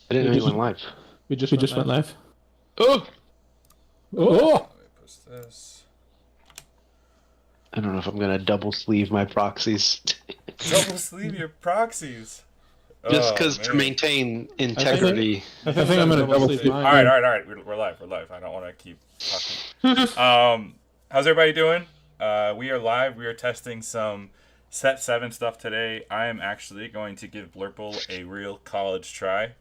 I didn't know you went live. We just went live. Oh! Oh! Let me push this. I don't know if I'm gonna double sleeve my proxies. Double sleeve your proxies. Just Oh because to man. maintain integrity. I think I'm gonna double sleeve All mine. right. We're live. I don't want to keep talking. How's everybody doing? We are live. We are testing some Set 7 stuff today. I am actually going to give Blurple a real college try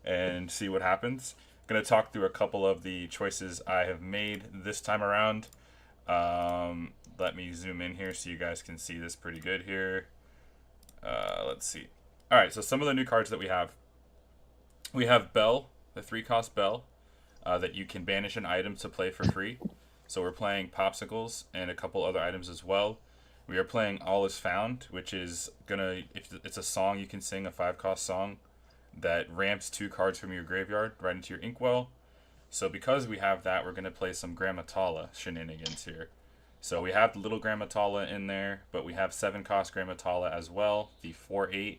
and see what happens. I'm going to talk through a couple of the choices I have made this time around. Let me zoom in here so you guys can see this pretty good here. Let's see. All right, so some of the new cards that we have. We have Bell, the 3-cost Bell, that you can banish an item to play for free. So we're playing Popsicles and a couple other items as well. We are playing All Is Found, which is if it's a song you can sing, a 5-cost song that ramps 2 cards from your graveyard right into your Inkwell. So because we have that, we're gonna play some Grammatala shenanigans here. So we have the little Grammatala in there, but we have 7-cost Grammatala as well, the 4/8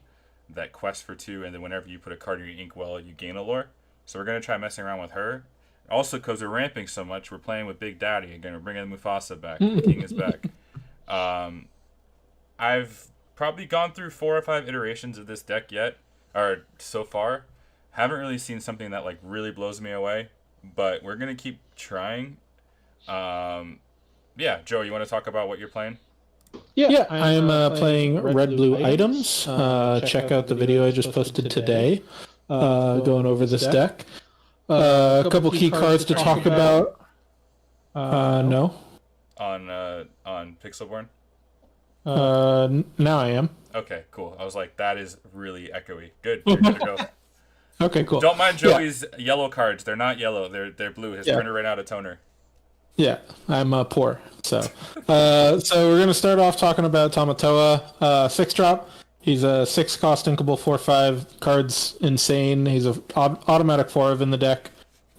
that quests for 2, and then whenever you put a card in your Inkwell, you gain a lore. So we're gonna try messing around with her. Also, because we're ramping so much, we're playing with Big Daddy. Again, we're bringing Mufasa back. The king is back. I've probably gone through 4 or 5 iterations of this deck or so far. Haven't really seen something that like really blows me away, but we're gonna keep trying. Yeah, Joe, you want to talk about what you're playing? Yeah, I'm playing red blue items. Check out the video I just posted today, going over this deck. A couple key cards to talk about. No. On Pixelborn. Now I am. Okay, cool. I was like, that is really echoey. Good. You're good to go. Okay, cool. Don't mind Joey's yellow cards. They're not yellow. They're blue. His printer ran out of toner. Yeah, I'm poor. So we're gonna start off talking about Tamatoa, 6-drop. He's a 6-cost inkable 4/5 cards. Insane. He's a automatic 4 in the deck.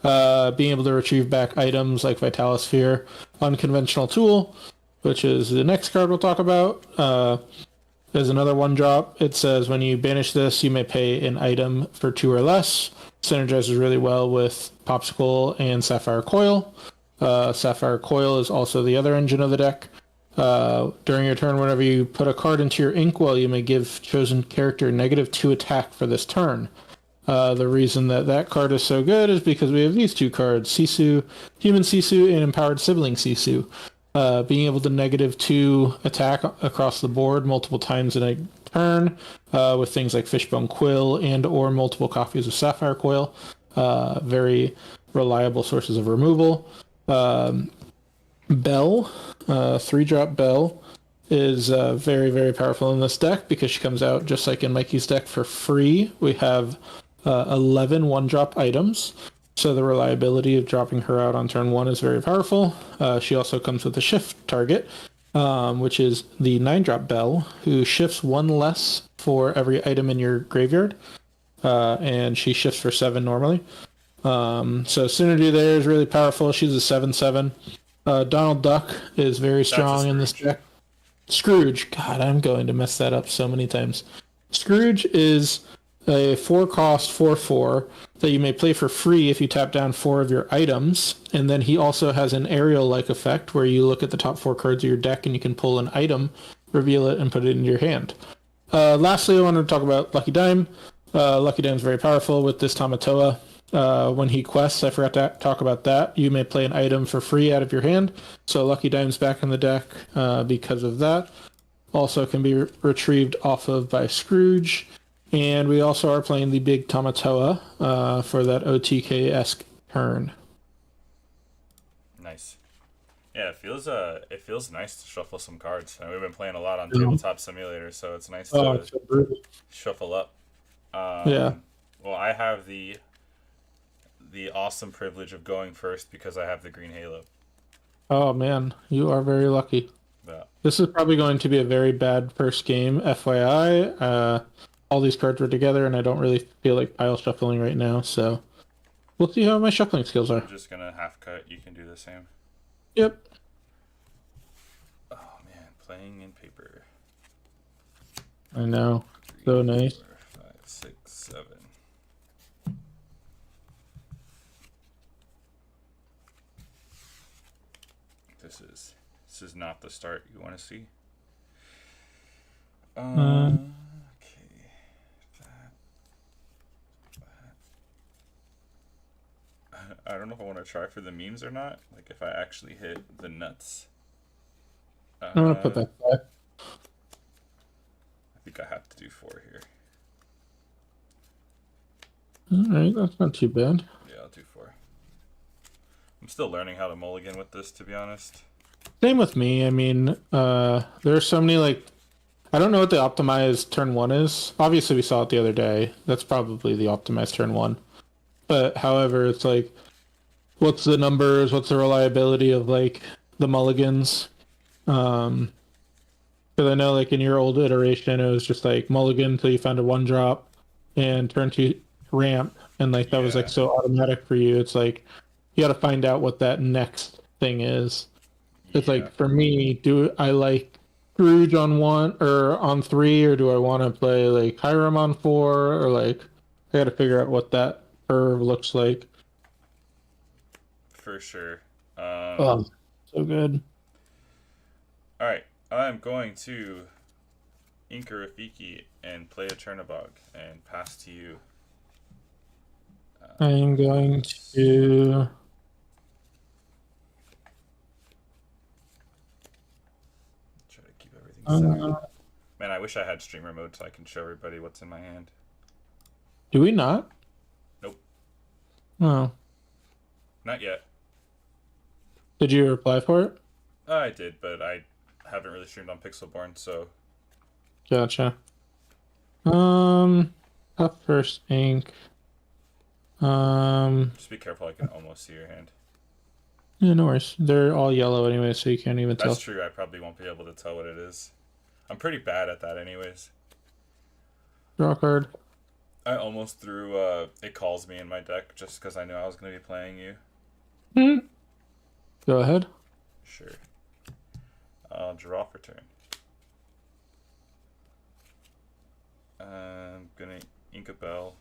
Being able to retrieve back items like Vitalosphere, unconventional tool, which is the next card we'll talk about. There's another 1-drop. It says when you banish this, you may pay an item for 2 or less. Synergizes really well with Popsicle and Sapphire Coil. Sapphire Coil is also the other engine of the deck. During your turn, whenever you put a card into your Inkwell, you may give chosen character -2 attack for this turn. The reason that card is so good is because we have these 2 cards, Sisu, Human Sisu, and Empowered Sibling Sisu. Being able to -2 attack across the board multiple times in a turn, with things like Fishbone Quill and or multiple copies of Sapphire Coil. Very reliable sources of removal. Bell, 3-drop Bell, is very, very powerful in this deck because she comes out just like in Mikey's deck for free. We have 11 1-drop items, so the reliability of dropping her out on turn 1 is very powerful. She also comes with a shift target, which is the 9-drop Bell, who shifts 1 less for every item in your graveyard, and she shifts for 7 normally. So synergy there is really powerful. She's a 7/7. Donald Duck is very strong in this deck. Scrooge. God, I'm going to mess that up so many times. Scrooge is a 4-cost 4/4 that you may play for free if you tap down 4 of your items. And then he also has an aerial-like effect where you look at the top 4 cards of your deck and you can pull an item, reveal it, and put it into your hand. Lastly, I wanted to talk about Lucky Dime. Lucky Dime is very powerful with this Tamatoa. When he quests, I forgot to talk about that. You may play an item for free out of your hand. So Lucky Dime's back in the deck because of that. Also can be retrieved off of by Scrooge. And we also are playing the big Tamatoa for that OTK-esque turn. Nice. Yeah, it feels nice to shuffle some cards. And we've been playing a lot on Tabletop Simulator, so it's nice to shuffle up. Yeah. Well, I have the awesome privilege of going first because I have the green halo. Oh man, you are very lucky. Yeah. This is probably going to be a very bad first game, FYI. All these cards were together, and I don't really feel like pile shuffling right now, so we'll see how my shuffling skills are. I'm just gonna half cut. You can do the same. Yep. Oh man, playing in paper. I know. So nice. 4, 5, 6, 7. this is. This is not the start you want to see. Um, Okay. I don't know if I want to try for the memes or not. Like if I actually hit the nuts. I'm gonna put that back. I think I have to do 4 here. Alright, that's not too bad. Yeah, I'll do 4. I'm still learning how to mulligan with this, to be honest. Same with me. I mean, there's so many, like, I don't know what the optimized turn 1 is. Obviously, we saw it the other day. That's probably the optimized turn 1. But however, it's like, what's the numbers? What's the reliability of, like, the mulligans? Because I know, like, in your old iteration, it was just like mulligan until you found a 1-drop and turn 2 ramp, and like that was like Yeah. so automatic for you. It's like you got to find out what that next thing is. It's Yeah. like for me, do I like Scrooge on 1 or on 3, or do I want to play like Hiram on 4, or like I got to figure out what that curve looks like. For sure. Oh, so good. Alright, I'm going to Inka Rafiki and play a Chernobog and pass to you. I am going to. Try to keep everything set. Uh, Man, I wish I had streamer mode so I can show everybody what's in my hand. do we not? Nope. Oh, Not yet. did you apply for it? I did, but I haven't really streamed on Pixelborn, so Gotcha. Up first ink. just be careful. I can almost see your hand. Yeah, no worries. They're all yellow anyway, so you can't even tell. That's true. I probably won't be able to tell what it is. I'm pretty bad at that anyways. Draw a card. I almost threw It Calls Me in my deck just because I knew I was going to be playing you. Go ahead. Sure. I'll draw for turn. I'm going to ink a bell.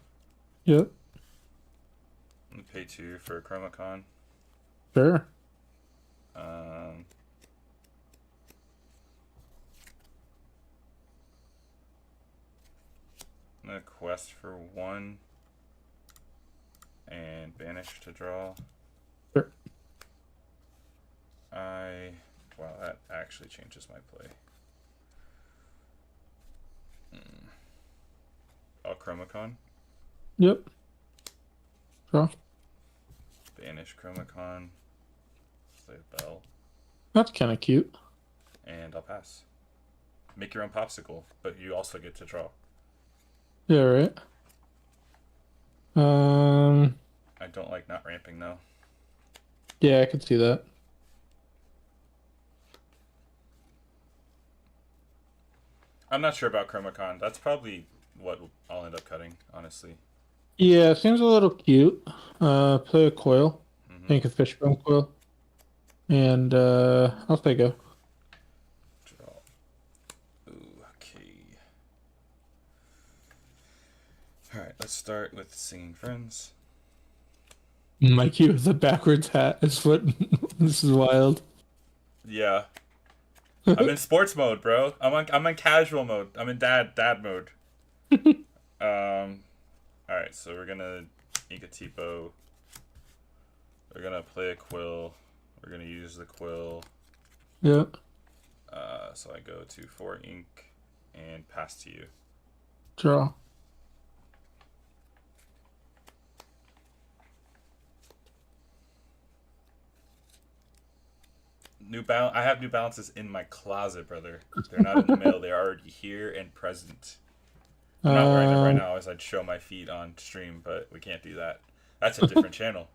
Yep. And pay 2 for a Chromacon. Sure. I'm gonna quest for 1 and banish to draw. Sure. Wow, that actually changes my play. I'll Chromacon. Yep. Draw. Banish Chromacon. Play a bell. That's kind of cute. And I'll pass. Make your own popsicle, but you also get to draw. Yeah, right. I don't like not ramping though. Yeah, I could see that. I'm not sure about Chromacon. That's probably what I'll end up cutting, honestly. Yeah, seems a little cute. Play a coil. Think a fishbone coil. And I'll take a. Draw. Ooh, okay. Alright, let's start with Singing Friends. Mikey with a backwards hat is what. This is wild. Yeah. I'm in sports mode, bro. I'm in casual mode. I'm in dad mode. Alright, so we're gonna ink a Tipo. We're gonna play a quill. We're gonna use the quill. Yeah. So I go to 4 ink and pass to you. Draw. I have New Balances in my closet, brother. They're not in the mail. They're already here and present. I'm not wearing them right now as I'd show my feet on stream, but we can't do that. That's a different channel.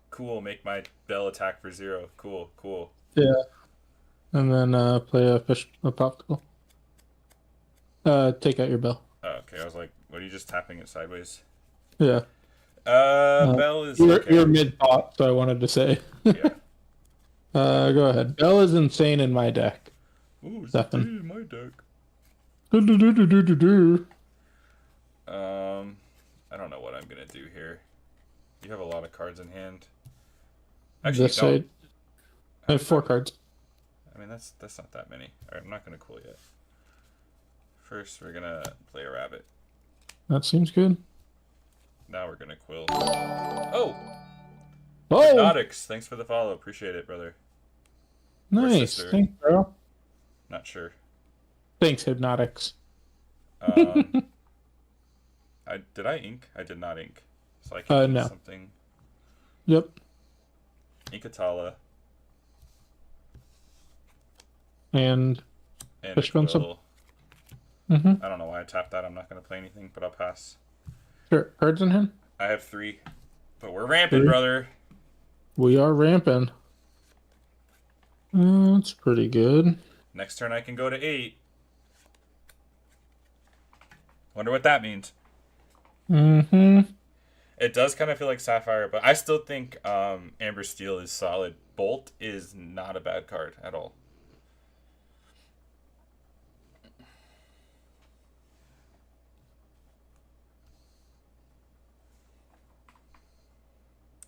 Cool. Make my bell attack for 0. Cool. Yeah. And then play a popsicle. Take out your bell. Oh, okay, I was like, what are you just tapping it sideways? Yeah. Bell is You're mid thought, so I wanted to say. Yeah. Go ahead. Bell is insane in my deck. Ooh, it's Stefan. in my deck. Do. I don't know what I'm gonna do here. You have a lot of cards in hand. Actually, This you don't. side, I have 4 cards. I mean, that's not that many. All right, I'm not gonna cool yet. First, we're gonna play a rabbit. That seems good. Now we're gonna quill. Oh, Oh, Hypnotics, thanks for the follow. Appreciate it, brother. Or nice. sister. Thanks, bro. Not sure. Thanks, Hypnotics. Did I ink? I did not ink. So I can ink No. something. Yep. Inkatala And and a Fishbone sub- quill. mm-hmm. I don't know why I tapped that. I'm not gonna play anything, but I'll pass. Sure. Cards in hand. I have 3, but we're ramping, 3? brother. We are ramping. That's pretty good. Next turn I can go to 8. Wonder what that means. Mm-hmm. It does kind of feel like Sapphire, but I still think Amber Steel is solid. Bolt is not a bad card at all.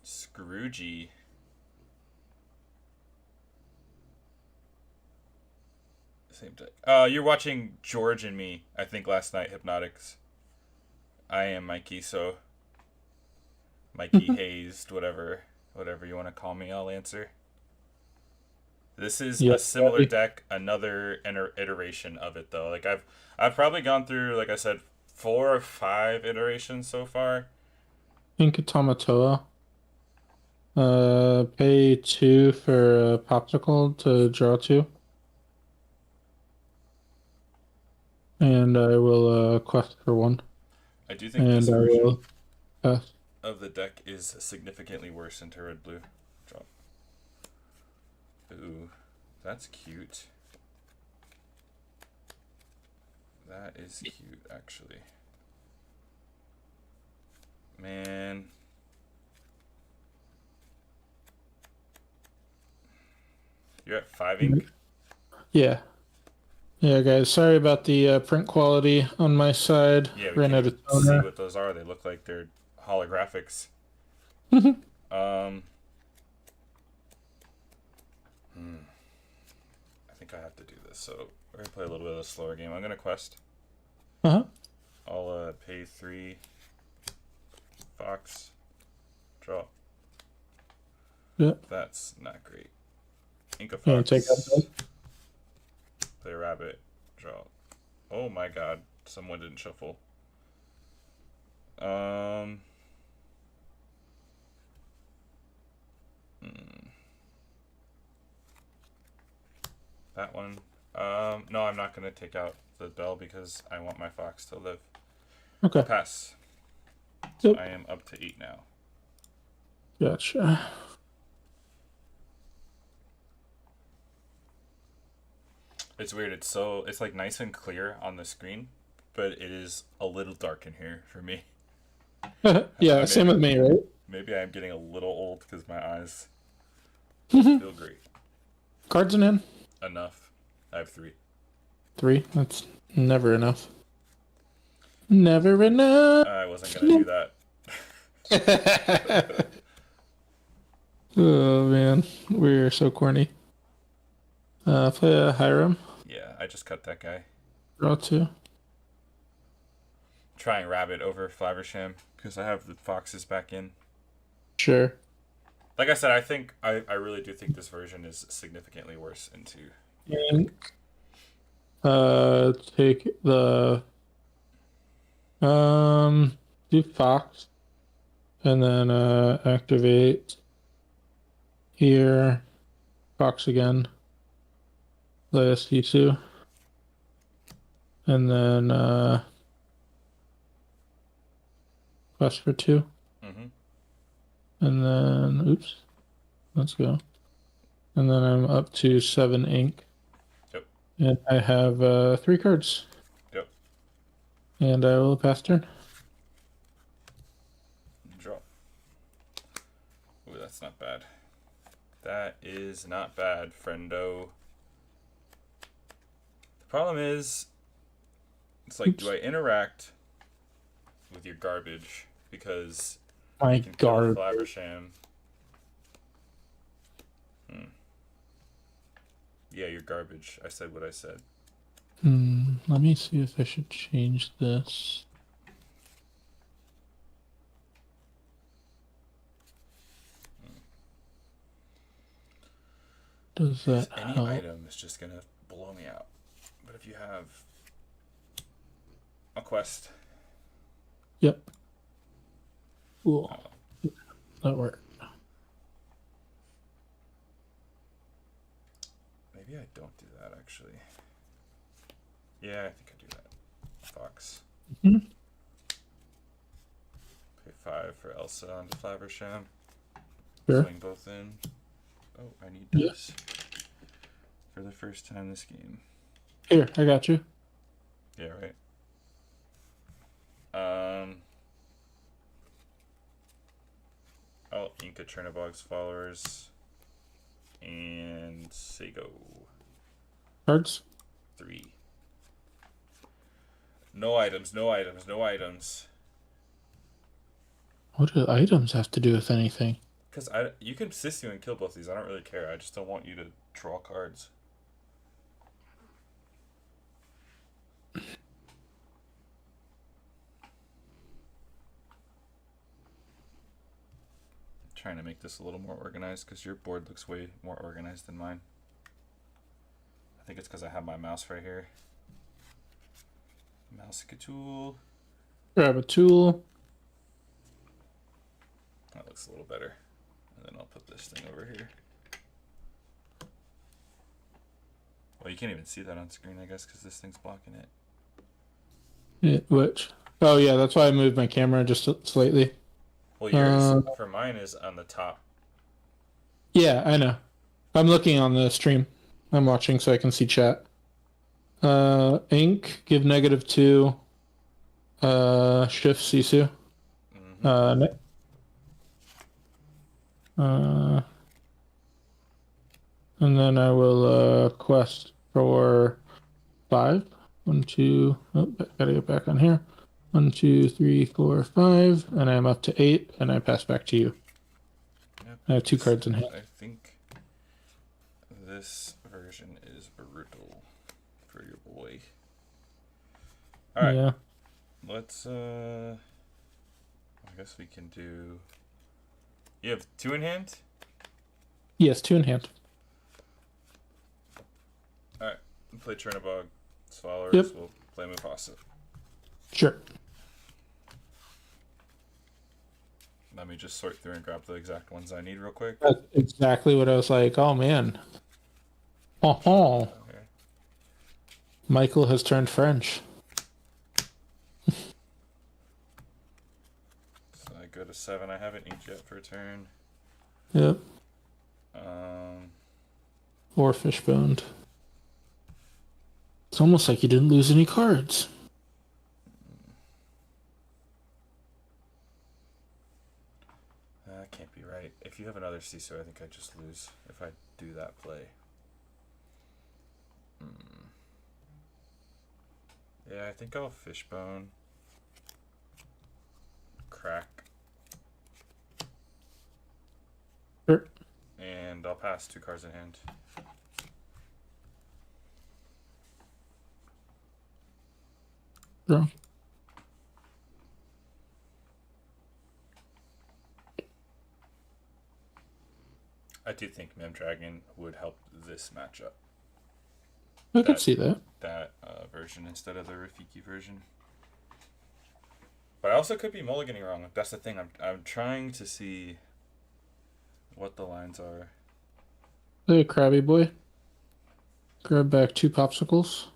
Scroogey. Same deck. You're watching George and me, I think, last night, Hypnotics. I am Mikey, so Mikey Hazed, whatever you want to call me, I'll answer. This is a similar deck, another iteration of it though. Like I've probably gone through, like I said, 4 or 5 iterations so far. Inkatamatoa. Pay 2 for a popsicle to draw 2. And I will quest for 1. I do think And this I version will pass. of the deck is significantly worse into red blue. Drop. Ooh, that's cute. That is cute, actually. Man. You're at 5 ink? Yeah. Yeah, guys. Sorry about the print quality on my side. Yeah, we Ran can't out of even see toner. what those are. They look like they're holographics. I think I have to do this. So we're gonna play a little bit of a slower game. I'm gonna quest. Uh-huh. I'll pay 3. Fox. Draw. Yeah. That's not great. Inca You wanna Fox. take that? Play rabbit. Draw. Oh my god. Someone didn't shuffle. That one. No, I'm not gonna take out the bell because I want my fox to live. Okay. Pass. Yep. I am up to 8 now. Gotcha. It's weird. It's like nice and clear on the screen, but it is a little dark in here for me. Yeah, same with me, right? Maybe I'm getting a little old because my eyes feel great. Cards in hand. Enough. I have 3. 3. That's never enough. Never enough. I wasn't gonna do that. Oh man, we're so corny. Play a Hiram. Yeah, I just cut that guy. Draw 2. Trying rabbit over Flaversham because I have the foxes back in. Sure. Like I said, I really do think this version is significantly worse into. And take the do Fox, and then activate here, Fox again, play SC2, and then quest for 2, and then oops, let's go, and then I'm up to 7 ink. Yep. And I have 3 cards. Yep. And I will pass turn. Draw. Ooh, that's not bad. That is not bad, friendo. The problem is, it's like, do I interact with your garbage? Because My You can kill the garbage. Flaversham. Yeah, you're garbage. I said what I said. Let me see if I should change this. Does that Any help? item is just gonna blow me out. But if you have a quest, Yep. Cool. That worked. maybe I don't do that actually. Yeah, I think I do that. Fox. Mhm. Pay 5 for Elsa onto Flaversham. Sure. Swing both in. Oh, I need Yeah. dice. For the first time this game. Here, I got you. Yeah, right. I'll Inca Chernobog's followers. And say go. Cards. 3. No items, no items, no items. What do items have to do with anything? Because you can Sissy and kill both these. I don't really care. I just don't want you to draw cards. Trying to make this a little more organized because your board looks way more organized than mine. I think it's because I have my mouse right here. Mouse tool. Grab a tool. That looks a little better. And then I'll put this thing over here. Well, you can't even see that on screen, I guess, because this thing's blocking it. Which? Oh yeah, that's why I moved my camera just slightly. Well, yours for mine is on the top. Yeah, I know. I'm looking on the stream. I'm watching so I can see chat. Ink, give -2. Shift Sisu. Mm-hmm. And then I will quest for 5. 1, 2. Oh, gotta get back on here. 1, 2, 3, 4, 5, and I'm up to 8, and I pass back to you. Yep. I have 2 cards in hand. I think this version is brutal for your boy. All right. Yeah. Let's. I guess we can do. You have 2 in hand. Yes, 2 in hand. All right. Play Chernobog. Followers. Yep. We'll play Mufasa. Sure. Let me just sort through and grab the exact ones I need real quick. That's exactly what I was like. Oh man. Oh, Okay. Michael has turned French. So I go to 7. I haven't inked yet for a turn. Yep. Or fishboned. It's almost like you didn't lose any cards. That can't be right. If you have another Sisu, I think I just lose if I do that play. Yeah, I think I'll fishbone. Crack. Sure. And I'll pass 2 cards in hand. Draw. I do think Mem Dragon would help this matchup. I could see that. That version instead of the Rafiki version. But I also could be mulliganing wrong. That's the thing. I'm trying to see what the lines are. Hey, Krabby Boy. Grab back 2 popsicles.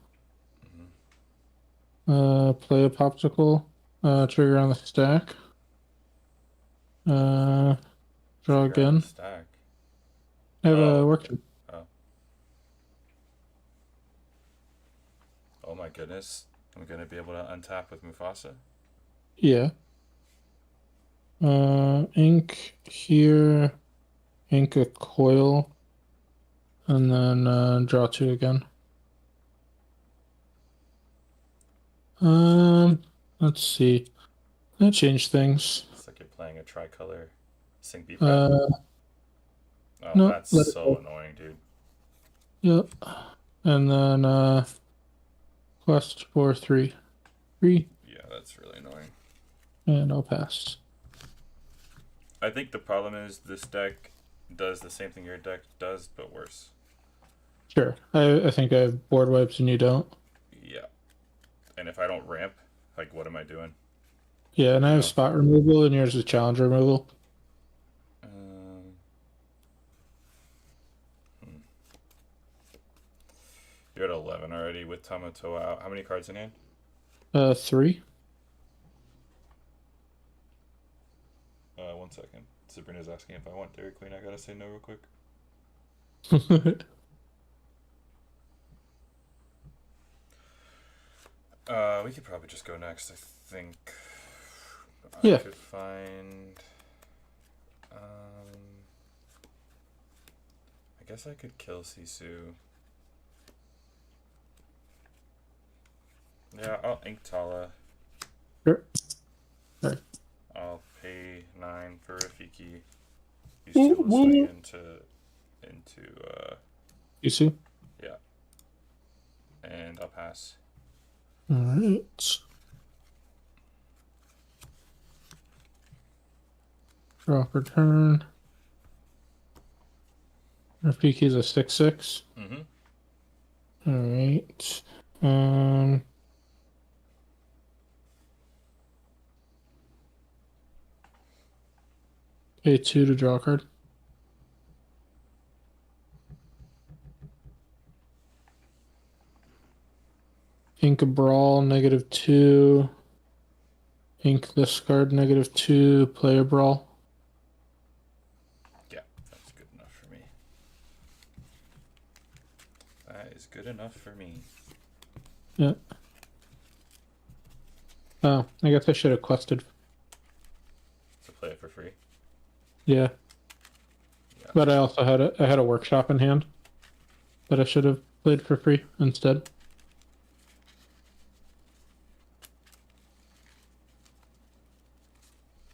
Play a popsicle. Trigger on the stack. Draw again. Stack. I have Oh. a work. Oh my goodness. I'm going to be able to untap with Mufasa. Yeah. Ink here. Ink a coil. And then draw 2 again. Let's see. That changed things. It's like you're playing a tricolor sync beat. Uh, Oh, no, that's let it so go. annoying, dude. Yep. And then quest for 3. 3, Yeah, that's really annoying. and I'll pass. I think the problem is this deck does the same thing your deck does, but worse. Sure. I think I have board wipes and you don't. Yeah. And if I don't ramp, like, what am I doing? Yeah, and I You have know? spot removal and yours is challenge removal. Um, hmm. You're at 11 already with Tamato out. How many cards in hand? 3. 1 second. Sabrina's asking if I want Dairy Queen. I gotta say no real quick. We could probably just go next. I think I Yeah. could find. I guess I could kill Sisu. Yeah, I'll ink Tala. Sure. Right. I'll pay 9 for Rafiki. These two will swing into You see? yeah. And I'll pass. Alright. Drop return. Rafiki's a 6/6. Mm-hmm. Alright. Pay 2 to draw a card. Ink a brawl, -2. Ink this card, -2. Play a brawl. Yeah, that's good enough for me. That is good enough for me. Yeah. Oh, I guess I should have quested. To play it for free. Yeah. Yeah. But I also had a workshop in hand that I should have played for free instead.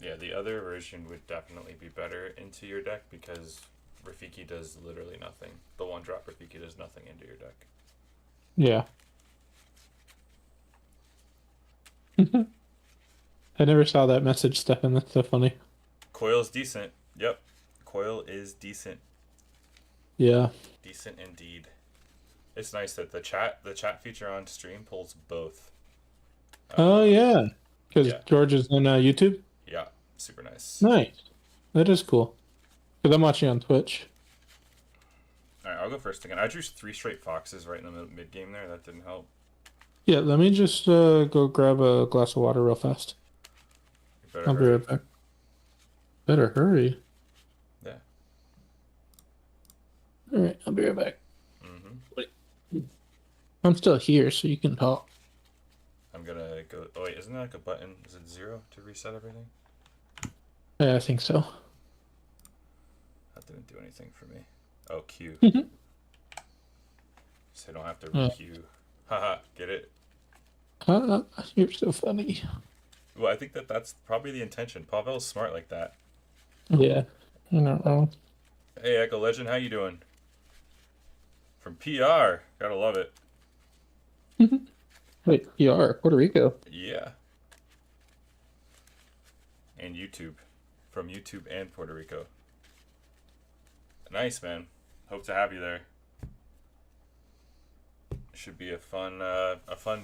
Yeah, the other version would definitely be better into your deck because Rafiki does literally nothing. The 1-drop Rafiki does nothing into your deck. Yeah. I never saw that message, Stefan. That's so funny. Coil's decent. Yep. Coil is decent. Yeah. Decent indeed. It's nice that the chat feature on stream pulls both. Oh yeah, because yeah. George is on YouTube. Yeah, super nice. Nice. That is cool. Because I'm watching on Twitch. Alright, I'll go first again. I drew 3 straight foxes right in the mid game there. That didn't help. Yeah, let me just go grab a glass of water real fast. You better I'll be hurry. right back. Better hurry. Yeah. Alright, I'll be right back. Mm-hmm. I'm still here, so you can talk. I'm gonna go. Oh wait, isn't that like a button? Is it 0 to reset everything? Yeah, I think so. That didn't do anything for me. Oh, Q. Mhm. So I don't have to re-Q. Haha, get it? You're so funny. Well, I think that's probably the intention. Pavel's smart like that. Yeah, you're not wrong. Hey, Echo Legend, how you doing? From PR. Gotta love it. Wait, you are Puerto Rico. Yeah. And YouTube. From YouTube and Puerto Rico. Nice, man. Hope to have you there. Should be a fun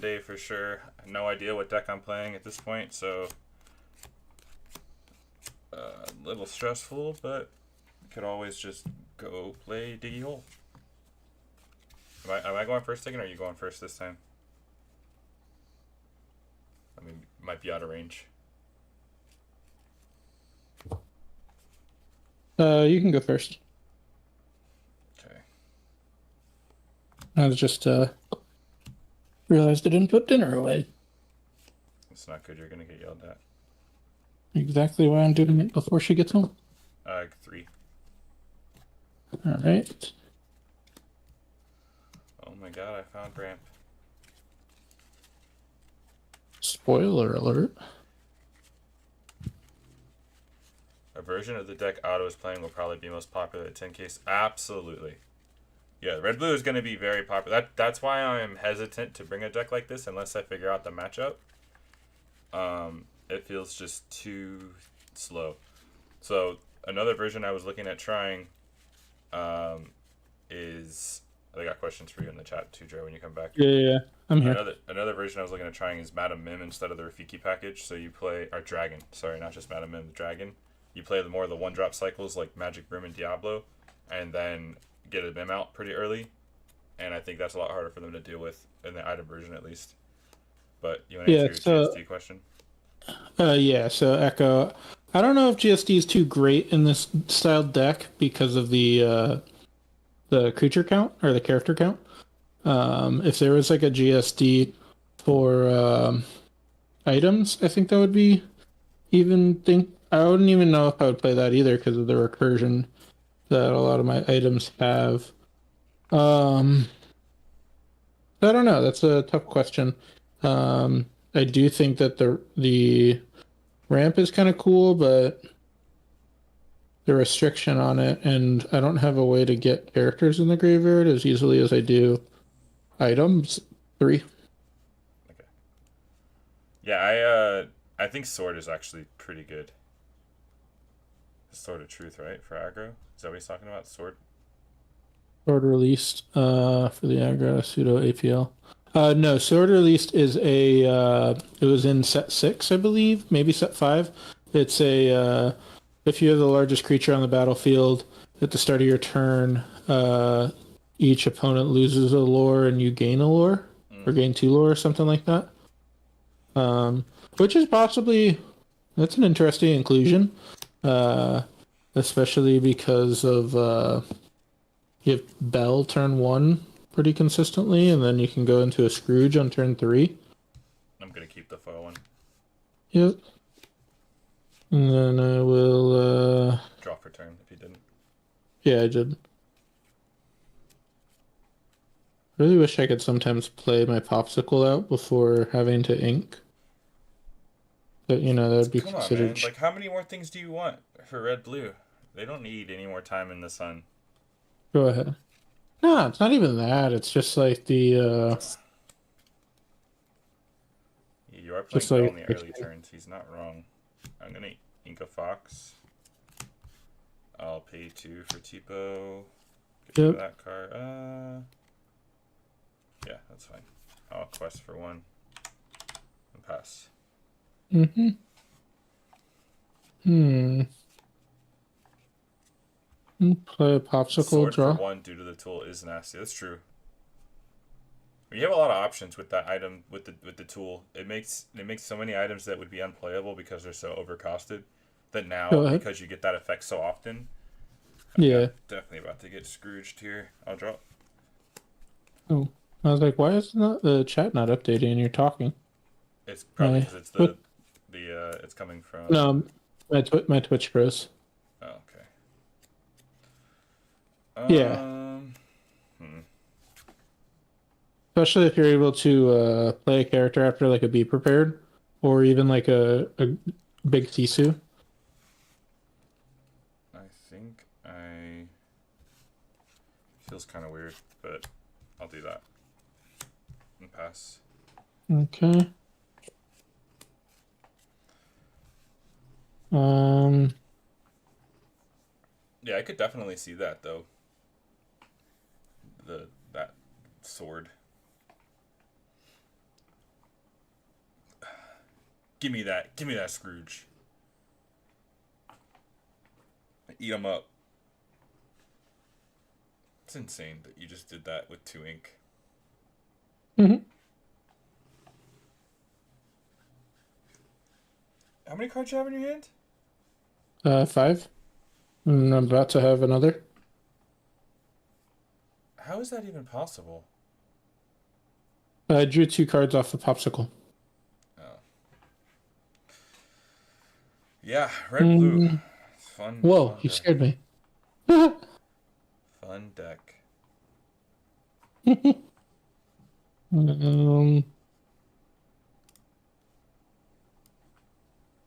day for sure. No idea what deck I'm playing at this point, so a little stressful, but could always just go play Diggy Hole. Am I going first again, or are you going first this time? I mean, might be out of range. You can go first. Okay. I was just realized I didn't put dinner away. It's not good. You're gonna get yelled at. Exactly why I'm doing it before she gets home. 3. All right. Oh my god, I found ramp. Spoiler alert. version of the deck Otto is playing will probably be most popular at 10k. Absolutely. Yeah, red blue is going to be very popular. That's why I'm hesitant to bring a deck like this unless I figure out the matchup. It feels just too slow. So another version I was looking at trying is I got questions for you in the chat too, Dre, when you come back. Yeah, I'm here. Another version I was looking at trying is Madam Mim instead of the Rafiki package. So you play our Dragon. Sorry, not just Madam Mim, the Dragon. You play more of the 1-drop cycles like Magic Broom and Diablo, and then get a Mim out pretty early. And I think that's a lot harder for them to deal with in the item version at least. But you want to answer your GSD question? Yeah, so Echo. I don't know if GSD is too great in this style deck because of the creature count or the character count. If there was like a GSD for items, I think that would be I wouldn't even know if I would play that either because of the recursion that a lot of my items have. I don't know. That's a tough question. I do think that the ramp is kind of cool, but the restriction on it, and I don't have a way to get characters in the graveyard as easily as I do items. 3. Okay. Yeah, I think Sword is actually pretty good. Sword of Truth, right? For aggro? Is that what he's talking about? Sword? Sword released for the aggro pseudo APL. No, Sword released is it was in set 6, I believe, maybe set 5. It's if you have the largest creature on the battlefield at the start of your turn, each opponent loses a lore and you gain a lore, or gain 2 lore or something like that. Which is that's an interesting inclusion, especially because of you have Bell turn 1 pretty consistently, and then you can go into a Scrooge on turn 3. I'm gonna keep the foil one. Yep. And then I will Draw for turn if you didn't. yeah, I did. Really wish I could sometimes play my popsicle out before having to ink. But that would be Come on, considered. man. Like, how many more things do you want for red blue? They don't need any more time in the sun. Go ahead. No, it's not even that. It's just like the You are playing just Bell like in the early turns. He's not wrong. I'm gonna ink a Fox. I'll pay 2 for Tipo. Get rid of that card. Yeah, that's fine. I'll quest for 1 and pass. Play a popsicle Sword draw. for 1 due to the tool is nasty. That's true. You have a lot of options with that item with the tool. It makes so many items that would be unplayable because they're so overcosted. That now, because you get that effect so often, yeah, definitely about to get Scrooged here. I'll drop. Oh, I was like, why is the chat not updating and you're talking? It's probably because it's it's coming from. No, my Twitch froze. Oh, okay. Yeah. Especially if you're able to play a character after like a Be Prepared, or even like a big Sisu. I think feels kind of weird, but I'll do that and pass. Okay. Yeah, I could definitely see that though. That sword. Give me that Scrooge. Eat him up. It's insane that you just did that with 2 ink. How many cards do you have in your hand? 5. And I'm about to have another. How is that even possible? I drew 2 cards off the popsicle. Oh. Yeah, red blue. It's fun. Whoa, fun you deck. scared me. Fun deck.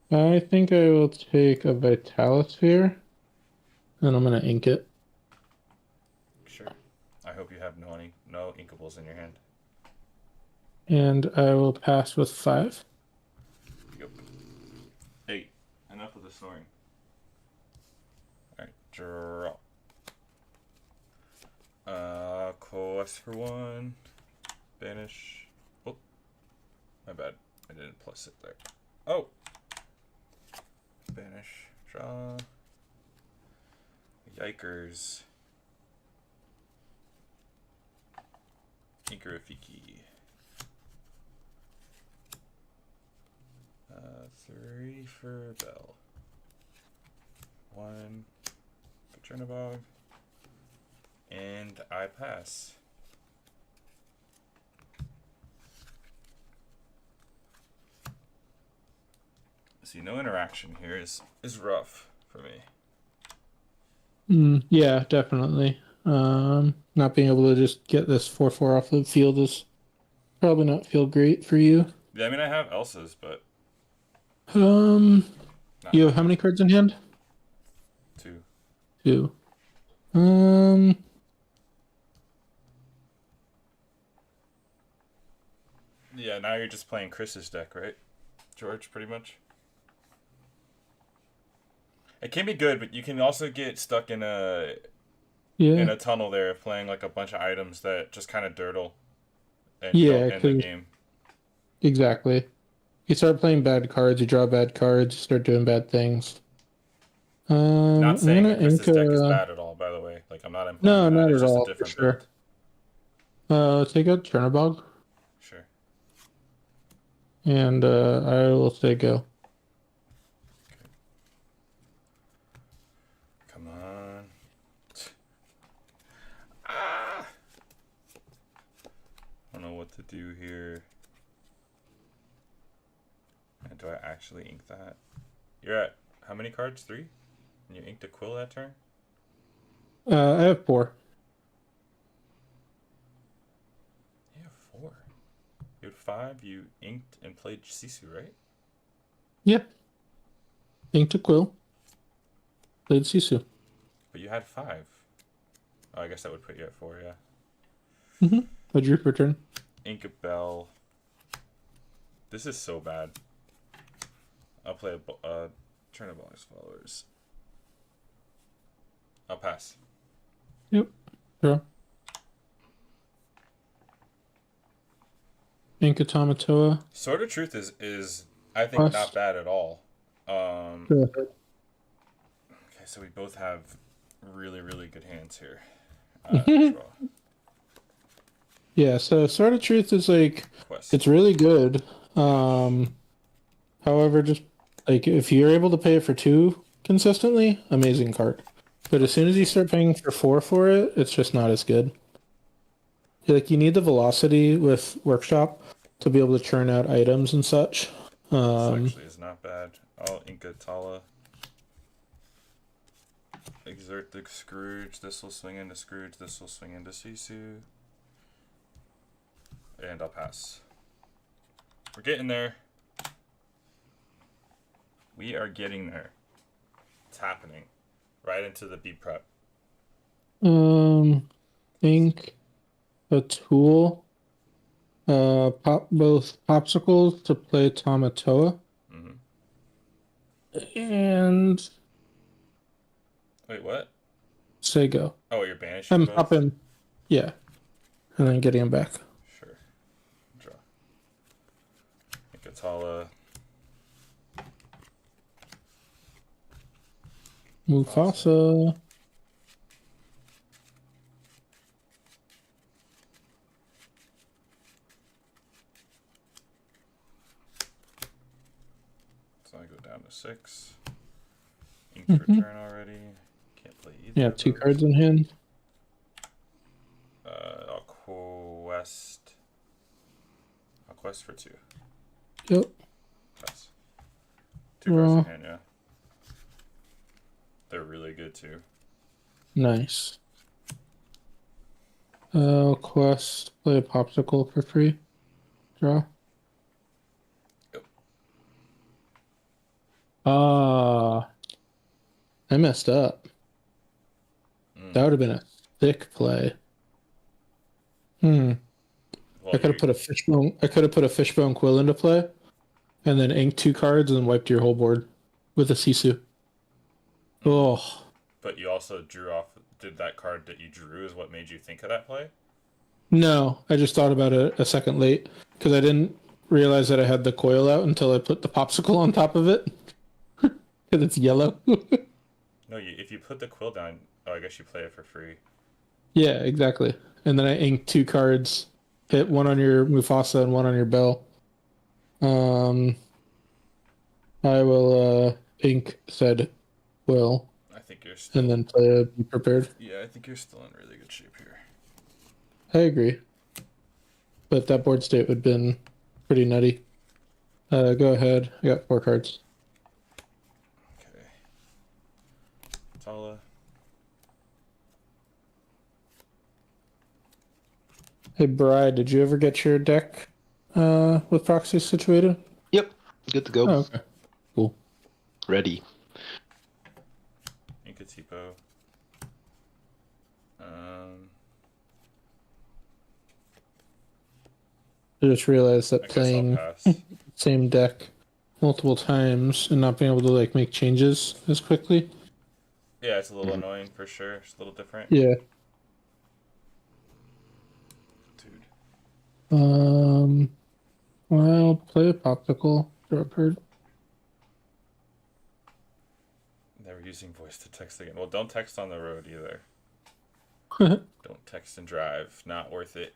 I think I will take a Vitalisphere, and I'm gonna ink it. Sure. I hope you have no inkables in your hand. And I will pass with 5. Yep. Hey, enough of the snoring. Alright, draw. KOTH for 1. Banish. Oh, my bad. I didn't plus it there. Oh! Banish. Draw. Yikers. Inkarafiki. 3 for Bell. 1 for Chernobog. And I pass. See, no interaction here is rough for me. Yeah, definitely. Not being able to just get this 4/4 off the field is probably not feel great for you. Yeah, I mean, I have Elsa's, but Um, not you have how many cards in hand? 2. 2. Yeah, now you're just playing Chris's deck, right, George? Pretty much. It can be good, but you can also get stuck in a tunnel there, playing like a bunch of items that just kind of dirtle and don't end the game. Exactly. You start playing bad cards, you draw bad cards, you start doing bad things. Not saying I'm that gonna Chris's deck is bad at all, by the way. Like, I'm not implying No, that. not It's at just a all, for different sure. build. Take out Chernobog, Sure. and I will say go. Come on. Ah! I don't know what to do here. And do I actually ink that? You're at how many cards? 3? And you inked a Quill that turn? I have 4. You have 4. You had 5, you inked and played Sisu, right? Yeah. Inked a Quill. Played Sisu. But you had 5. Oh, I guess that would put you at 4, yeah. I drew for turn. Ink a Bell. This is so bad. I'll play a Chernobog's Followers. I'll pass. Yep. Draw. Ink a Tamatoa. Sword of Truth is I think Plus. not bad at all. Go ahead. Okay, so we both have really, really good hands here. Draw. Yeah, so Sword of Truth is like, Quest. it's really good. However, just like if you're able to pay it for 2 consistently, amazing card. But as soon as you start paying for 4 for it, it's just not as good. Like you need the velocity with Workshop to be able to churn out items and such. This actually is not bad. I'll Inca Tala. Exert the Scrooge. This will swing into Scrooge. This will swing into Sisu. And I'll pass. We're getting there. We are getting there. It's happening. Right into the beat prep. Think a tool. Pop both popsicles to play Tamatoa. And Wait, what? say go. Oh, you're banishing I'm both? popping, yeah, and then getting him back. Sure. Draw. Katala. Mufasa. So I go down to 6. Ink for turn already. Can't play either. Yeah, of 2 those. cards in hand. I'll quest. I'll quest for 2. Yep. Pass. 2 cards in hand, yeah. They're really good too. Nice. Quest, play a popsicle for free. Draw. Yep. Ah, I messed up. That would have been a thick play. Well, I could have put a fishbone. I could have put a fishbone quill into play, and then inked 2 cards and wiped your whole board with a Sisu. Oh, but you also drew off. Did that card that you drew is what made you think of that play? no, I just thought about it a second late because I didn't realize that I had the coil out until I put the popsicle on top of it because it's yellow. No, if you put the quill down, oh, I guess you play it for free. Yeah, exactly. And then I inked 2 cards, hit one on your Mufasa and one on your Bell. I will ink said will, I think you're still. and then play a Be Prepared. Yeah, I think you're still in really good shape here. I agree. But that board state would have been pretty nutty. Go ahead. I got 4 cards. Okay. Tala. Hey, Bri, did you ever get your deck with proxies situated? Yep. Good to go. Oh, okay. Cool. Ready. Inkatipo. I just realized that I guess playing I'll pass. same deck multiple times and not being able to like make changes as quickly. Yeah, it's a little annoying for sure. It's a little different. Yeah. Dude. Well, play a popsicle. Draw a card. Never using voice to text again. Well, don't text on the road either. Don't text and drive. Not worth it.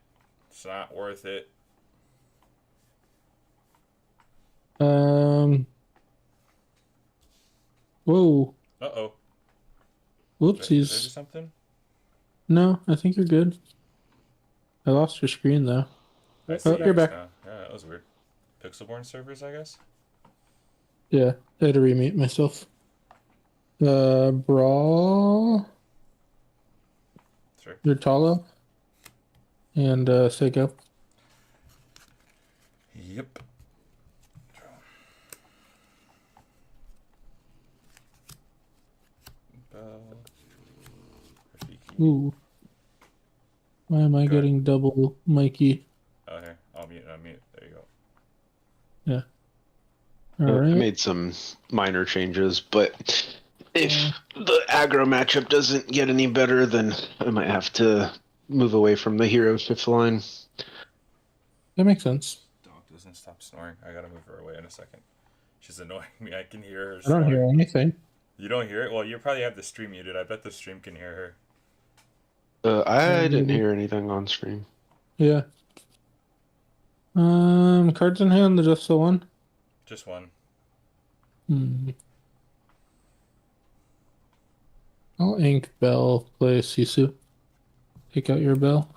It's not worth it. Whoa. Uh-oh. Did I do Whoopsies. something? No, I think you're good. I lost your screen though. I see You're back. now. Yeah, that was weird. Pixelborn servers, I guess? Yeah, I had to remute myself. Brawl, Sure. Zertala, and Sego. Yep. Bell. Rafiki. Ooh. Why am I Go ahead. getting double Mikey? Oh, here. I'll mute. There you go. Yeah. I Alright. made some minor changes, but if the aggro matchup doesn't get any better, then I might have to move away from the hero 5th line. That makes sense. Dog doesn't stop snoring. I gotta move her away in a second. She's annoying me. I can hear her I snoring. don't hear anything. You don't hear it? Well, you probably have the stream muted. I bet the stream can hear her. I didn't hear anything on stream. Yeah. Cards in hand, just the one. Just one. I'll ink Bell, play Sisu. Take out your Bell.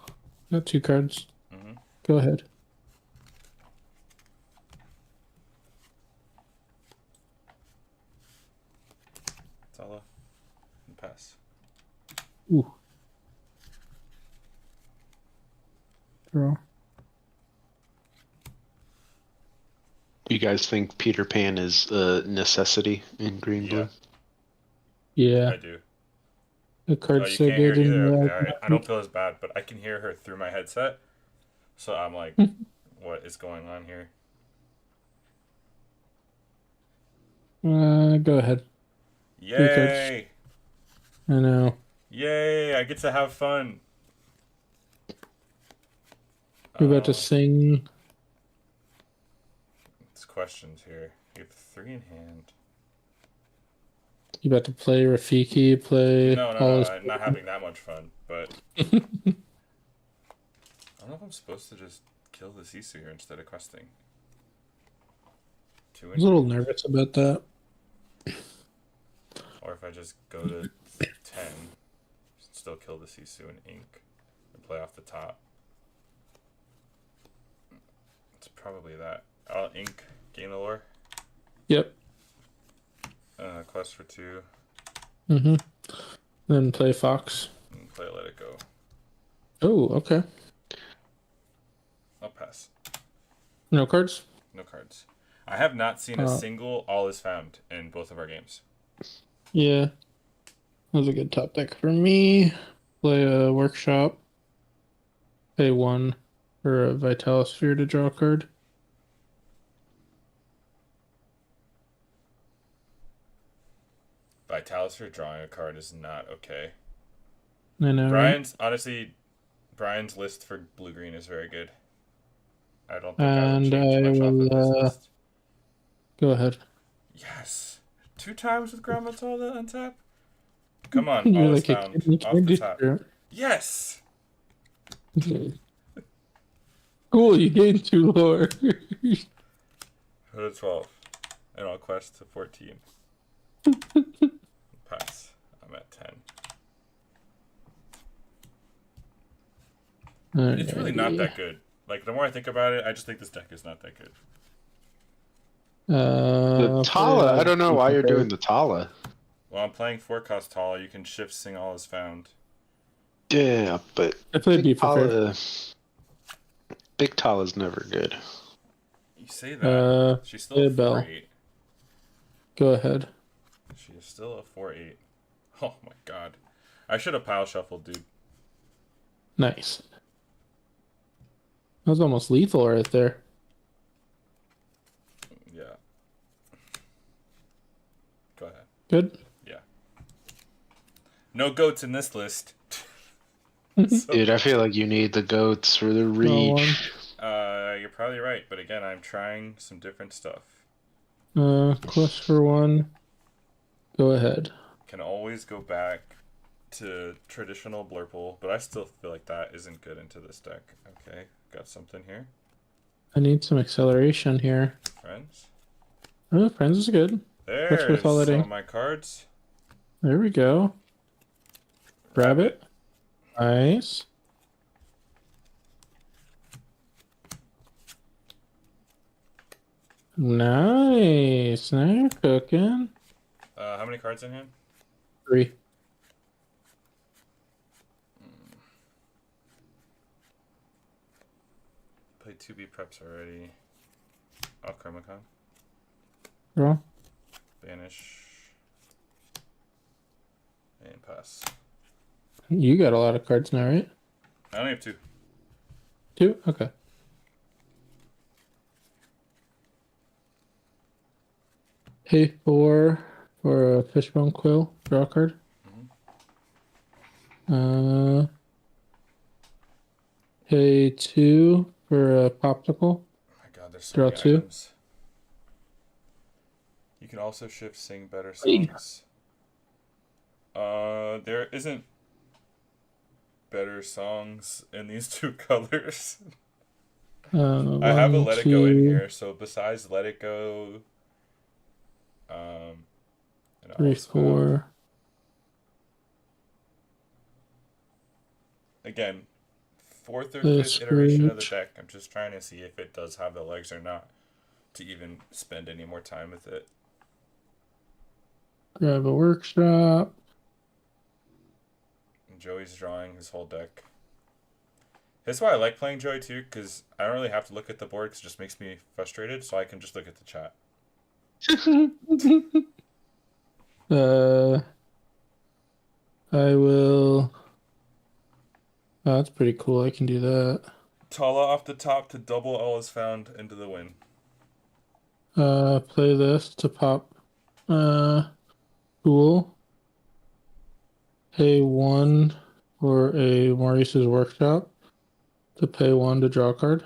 Got 2 cards. Go ahead. Tala. And pass. Ooh. Draw. Do you guys think Peter Pan is a necessity in Green Blue? Yeah. I do. The Oh, card's you so can't hear good it either. in Okay, all right. I don't feel as bad, but I can hear her through my headset. So I'm like, what is going on here? Go ahead. Yay! I know. Yay! I get to have fun. We're about to sing. It's questions here. You have 3 in hand. You about to play Rafiki, play No, I'm not having that much fun, but I don't know if I'm supposed to just kill the Sisu here instead of questing. 2 I was a little nervous about that. Or if I just go to 10, still kill the Sisu and ink and play off the top. It's probably that. I'll ink, gain the lore. Yep. Quest for 2. Then play Fox. And play Let It Go. Oh, okay. I'll pass. No cards? No cards. I have not seen a single all is found in both of our games. Yeah. That was a good top deck for me. Play a workshop. Pay 1 for a Vitalosphere to draw a card. Vitalosphere drawing a card is not okay. I know, Brian's list for blue green is very good. I don't think I would and change I much off of this will list. go ahead. Yes. 2 times with Grand Matilda untap? Come on, You're all is like a found. kid, you Off can't the do top. that. Yes! Cool, you gained 2 lore. Go to 12. And I'll quest to 14. Pass. I'm at 10. It's really not that good. Like, the more I think about it, I just think this deck is not that good. The Tala, I don't know why you're doing the Tala. Well, I'm playing 4-cost Tala. You can shift Sing All is Found. Yeah, but I played Be Prepared. Big Tala's never good. You say that. She's still a 4-8. Go ahead. She is still a 4-8. Oh my god. I should have pile shuffled, dude. Nice. That was almost lethal right there. Yeah. Go ahead. Good. Yeah. No goats in this list. Dude, I feel like you need the goats for the reach. You're probably right, but again, I'm trying some different stuff. Quest for 1. Go ahead. Can always go back to traditional Blurple, but I still feel like that isn't good into this deck. Okay, got something here. I need some acceleration here. Friends? Oh, Friends is good. There's some of my cards. There we go. Rabbit. Nice. Nice. Now you're cooking. How many cards in hand? 3. Played 2B preps already. Chromacon. Draw. Banish. And pass. You got a lot of cards now, right? I only have 2. 2? Okay. Pay 4 for a Fishbone Quill. Draw a card. Pay 2 for a Popsicle. Oh my god, there's so many items. You can also shift Sing Better Songs. There isn't better songs in these 2 colors. I have a Let It Go in here, so besides Let It Go, 3, 4. Again, 4th or 5th iteration of the deck. I'm just trying to see if it does have the legs or not to even spend any more time with it. Grab a workshop. And Joey's drawing his whole deck. That's why I like playing Joey too, because I don't really have to look at the board because it just makes me frustrated, so I can just look at the chat. I will. Oh, that's pretty cool. I can do that. Tala off the top to double all is found into the win. Play this to pop. Cool. Pay 1 for a Maurice's Workshop. To pay 1 to draw a card.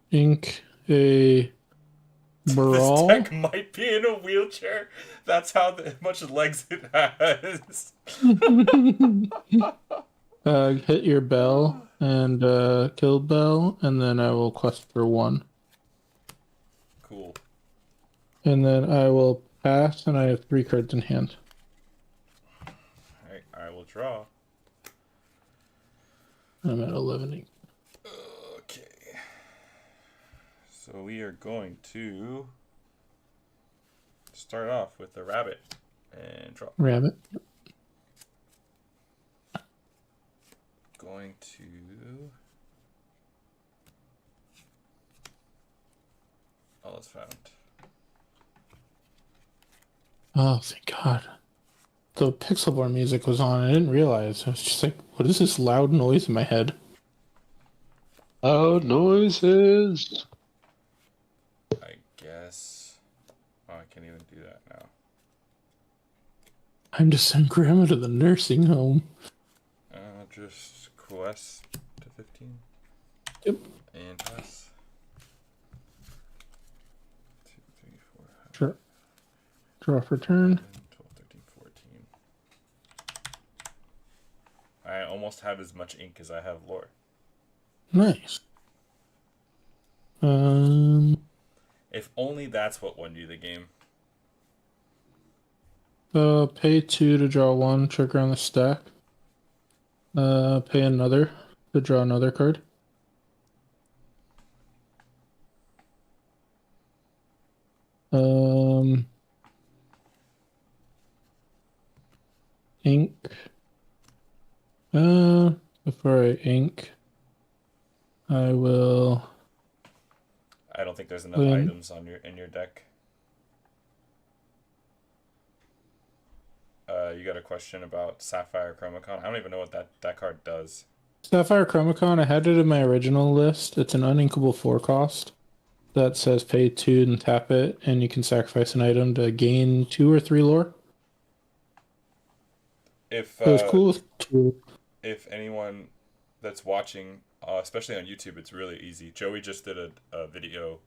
Ink a Brawl. This deck might be in a wheelchair. That's how much legs it has. Hit your bell and kill bell, and then I will quest for 1. Cool. And then I will pass, and I have 3 cards in hand. Alright, I will draw. I'm at 11 ink. Okay. So we are going to start off with the rabbit and draw. Rabbit. going to... All is found. Oh, thank God. The Pixelborn music was on. I didn't realize. I was just like, what is this loud noise in my head? Loud noises. I guess... Oh, I can't even do that now. I'm to send Grandma to the nursing home. Just quest to 15. Yep. And pass. 2, 3, 4, Sure. Draw for turn. 12, 13, 14. I almost have as much ink as I have lore. Nice. If only that's what won you the game. Pay 2 to draw 1, trigger on the stack. Pay another to draw another card. Ink. Before I ink, I will. I don't think there's enough items on in your deck. You got a question about Sapphire Chromacon? I don't even know what that card does. Sapphire Chromacon, I had it in my original list. It's an uninkable 4 cost that says pay 2 and tap it, and you can sacrifice an item to gain 2 or 3 lore. If it was cool. If anyone that's watching, especially on YouTube, it's really easy. Joey just did a video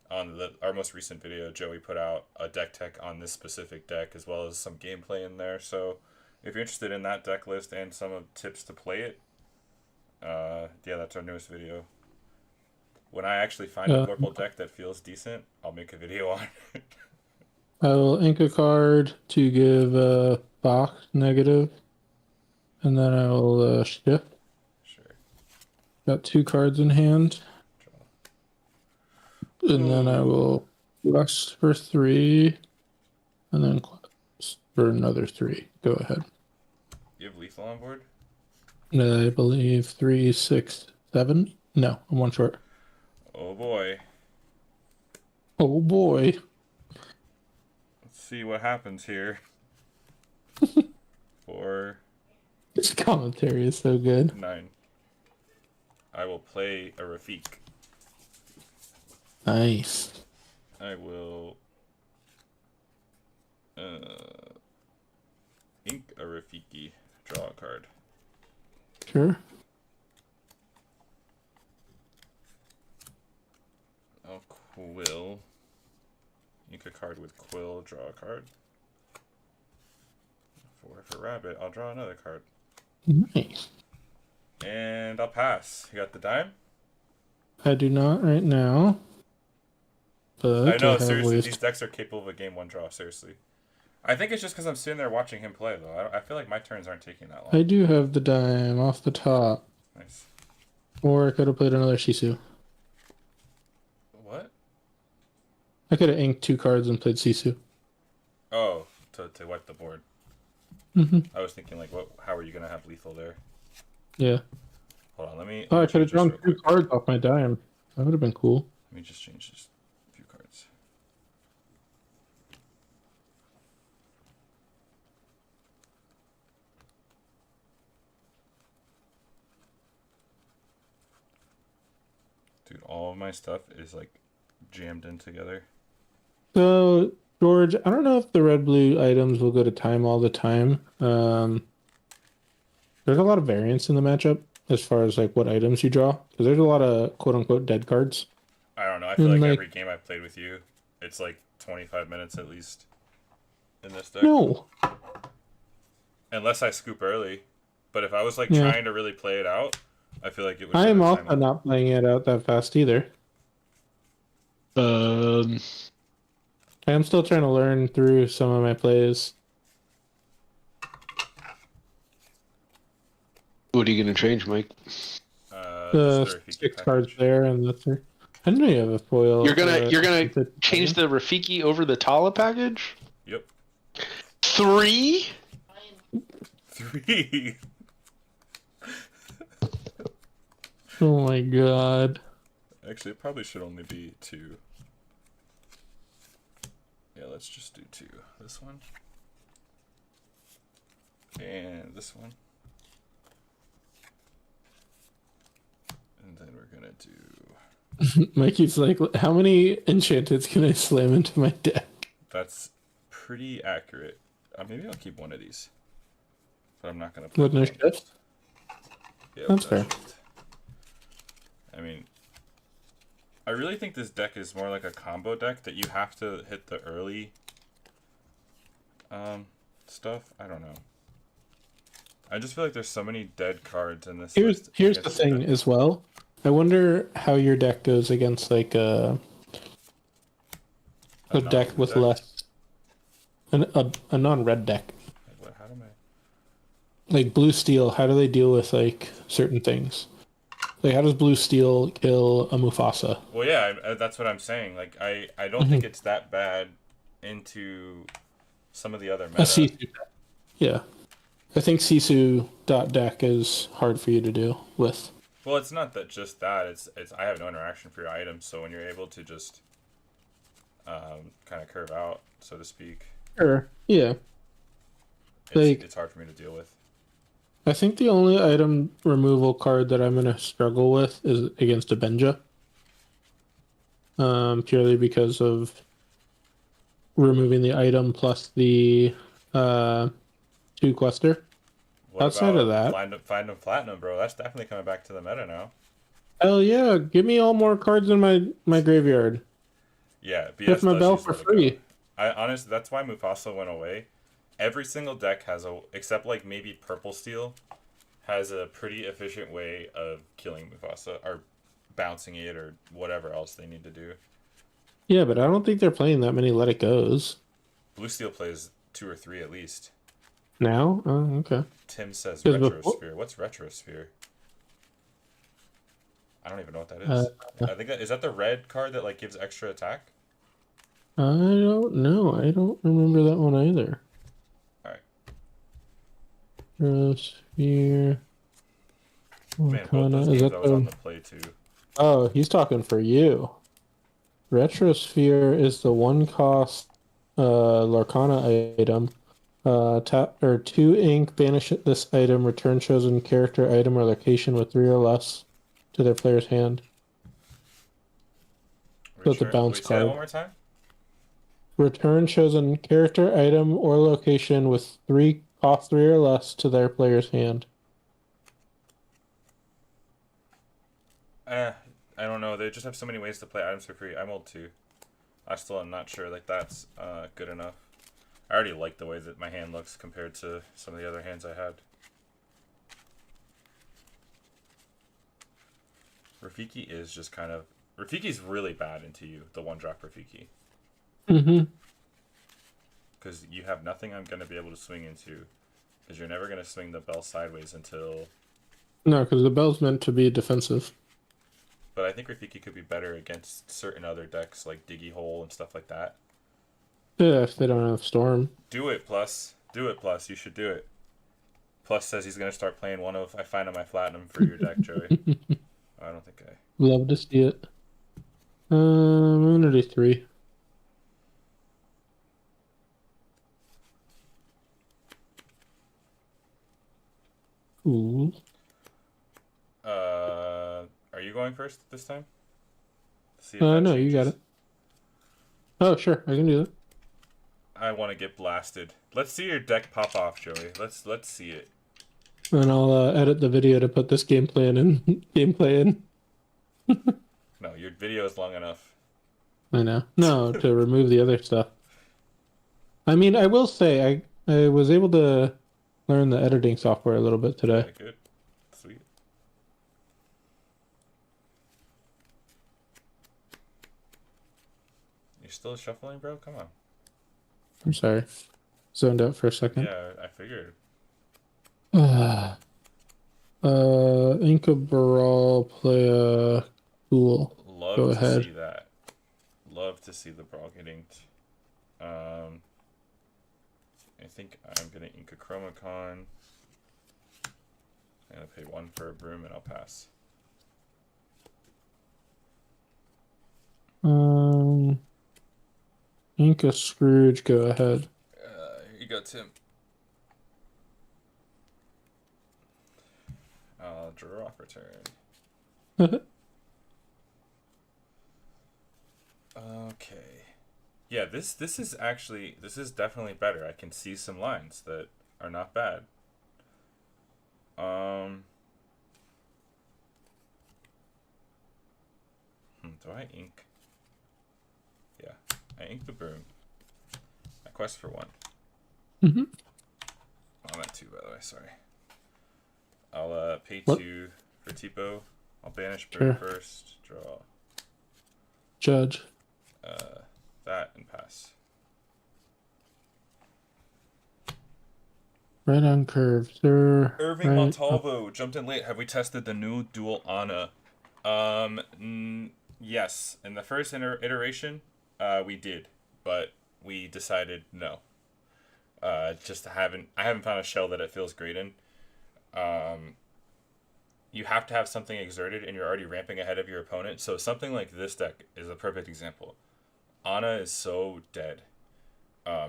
on our most recent video. Joey put out a deck tech on this specific deck as well as some gameplay in there. So if you're interested in that deck list and some of tips to play it, yeah, that's our newest video. When I actually find a purple deck that feels decent, I'll make a video on it. I will ink a card to give Bach negative, and then I will shift. Sure. Got 2 cards in hand. And then I will quest for 3, and then quest for another 3. Go ahead. You have lethal on board? I believe 3, 6, 7. No, I'm 1 short. Oh boy. Oh boy. Let's see what happens here. 4. This commentary is so good. 9. I will play a Rafik. Nice. I will ink a Rafiki, draw a card. Sure. I'll quill. Ink a card with quill, draw a card. 4 for rabbit, I'll draw another card. Nice. And I'll pass. You got the dime? I do not right now. But I know, seriously, these decks are capable of a game 1 draw, seriously. I think it's just because I'm sitting there watching him play, though. I feel like my turns aren't taking that long. I do have the dime off the top. Nice. Or I could have played another Sisu. What? I could have inked 2 cards and played Sisu. Oh, to wipe the board. Mm-hmm. I was thinking, like, how are you going to have lethal there? Yeah. Hold on, let me... Oh, I could have drawn 2 cards off my dime. That would have been cool. Let me just change this few cards. Dude, all of my stuff is, like, jammed in together. So, George, I don't know if the red-blue items will go to time all the time. There's a lot of variance in the matchup as far as, like, what items you draw. Because there's a lot of quote-unquote dead cards. I don't know. I feel like every game I've played with you, it's, like, 25 minutes at least in this deck. No. Unless I scoop early. But if I was, like, trying to really play it out, I feel like it would... I am also not playing it out that fast either. I'm still trying to learn through some of my plays. What are you going to change, Mike? The 6 cards there and the 3. I didn't know you have a foil. You're gonna change the Rafiki over the Tala package? Yep. 3? 3. Oh my god. Actually, it probably should only be 2. Yeah, let's just do 2. This one. And this one. And then we're gonna do... Mikey's like, how many enchanteds can I slam into my deck? That's pretty accurate. Maybe I'll keep one of these. But I'm not gonna play With no one. shift? Yeah, That's with no fair. shift. I mean, I really think this deck is more like a combo deck that you have to hit the early stuff. I don't know. I just feel like there's so many dead cards in this list. Here's the against thing deck. as well. I wonder how your deck goes against like a deck with deck? less a non-red deck. Like, what, how do I... Like blue steel, how do they deal with like certain things? Like how does blue steel kill a Mufasa? Well, yeah, that's what I'm saying. Like, I don't think it's that bad into some of the other A meta. Sisu deck. Yeah. I think Sisu deck is hard for you to deal with. Well, it's not that just that. It's I have no interaction for your items, so when you're able to just kind of curve out, so to speak, Sure. Yeah. it's hard for me to deal with. I think the only item removal card that I'm gonna struggle with is against a Benja. Purely because of removing the item plus the 2 quester. What Outside about of that, find them platinum, bro? That's definitely coming back to the meta now. hell yeah, give me all more cards in my graveyard. Yeah, Shift BS my does bell use for let it free. go. I honestly, that's why Mufasa went away. Every single deck has except like maybe Purple Steel, has a pretty efficient way of killing Mufasa or bouncing it or whatever else they need to do. Yeah, but I don't think they're playing that many Let It Goes. Blue Steel plays 2 or 3 at least. Now? Oh, okay. Tim says 'Cause Retrosphere. What's Retrosphere? I don't even know what that is. I think is that the red card that like gives extra attack? I don't know. I don't remember that one either. Alright. Sphere. Man, both those Is games I that was on the... the play too. Oh, he's talking for you. Retrosphere is the 1-cost Larcana item. Tap or 2 ink, banish this item, return chosen character, item, or location with 3 or less to their player's hand. So it's a bounce Say that one card. more time? Return chosen character, item, or location with 3 cost 3 or less to their player's hand. I don't know. They just have so many ways to play items for free. I'm old too. I still am not sure like that's good enough. I already like the way that my hand looks compared to some of the other hands I had. Rafiki is just kind of... Rafiki's really bad into you, the 1-drop Rafiki. Mm-hmm. Because you have nothing I'm going to be able to swing into. Because you're never going to swing the bell sideways until... No, because the bell's meant to be defensive. But I think Rafiki could be better against certain other decks like Diggy Hole and stuff like that. Yeah, if they don't have Storm. Do it, Plus. Do it, Plus. You should do it. Plus says he's going to start playing one of I Find on My Platinum for your deck, Joey. I don't think I... Love to see it. I'm gonna do 3. Ooh. Are you going first this time? See if No, that you got changes. it. Oh, sure, I can do that. I want to get blasted. Let's see your deck pop off, Joey. Let's see it. And I'll edit the video to put this gameplay in. Gameplay in. No, your video is long enough. I know. No, to remove the other stuff. I mean, I will say I was able to learn the editing software a little bit today. Yeah, good. Sweet. You're still shuffling, bro? Come on. I'm sorry. Zoned out for a second. Yeah, I figured. Inca Baral play a cool. Love Go to ahead. see that. Love to see the brawl get inked. I think I'm gonna ink a Chromacon. I'm gonna pay 1 for a broom and I'll pass. Inca Scrooge, go ahead. Here you go, Tim. I'll draw off return. Okay. Yeah, this is definitely better. I can see some lines that are not bad. Do I ink? Yeah, I ink the broom. I quest for 1. Mm-hmm. Oh, I'm at 2, by the way. Sorry. I'll pay What? 2 for Tipo. I'll banish broom Sure. first. Draw. Judge. That and pass. Right on curve, sir. Irving Right. Montalvo jumped in late. Have we tested the new dual Ana? Yes. In the first iteration, we did, but we decided no. I haven't found a shell that it feels great in. You have to have something exerted, and you're already ramping ahead of your opponent. So something like this deck is a perfect example. Ana is so dead,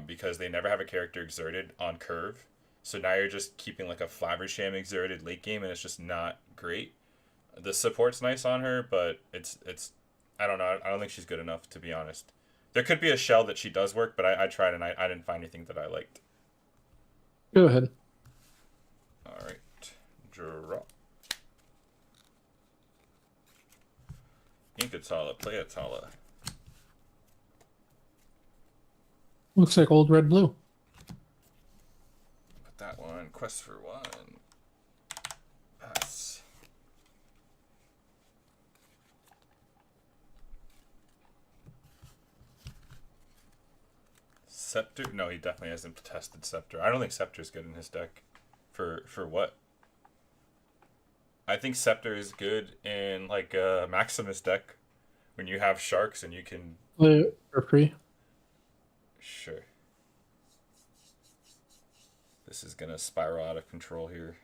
because they never have a character exerted on curve. So now you're just keeping like a Flabbersham exerted late game, and it's just not great. The support's nice on her, but it's I don't know. I don't think she's good enough, to be honest. There could be a shell that she does work, but I tried and I didn't find anything that I liked. Go ahead. All right, draw. Inkatala, play Atala. Looks like old red blue. Put that one. Quest for 1. Pass. Scepter? No, he definitely hasn't tested Scepter. I don't think Scepter's good in his deck. For what? I think Scepter is good in like a Maximus deck when you have sharks and you can. Play it for free. Sure. This is gonna spiral out of control here.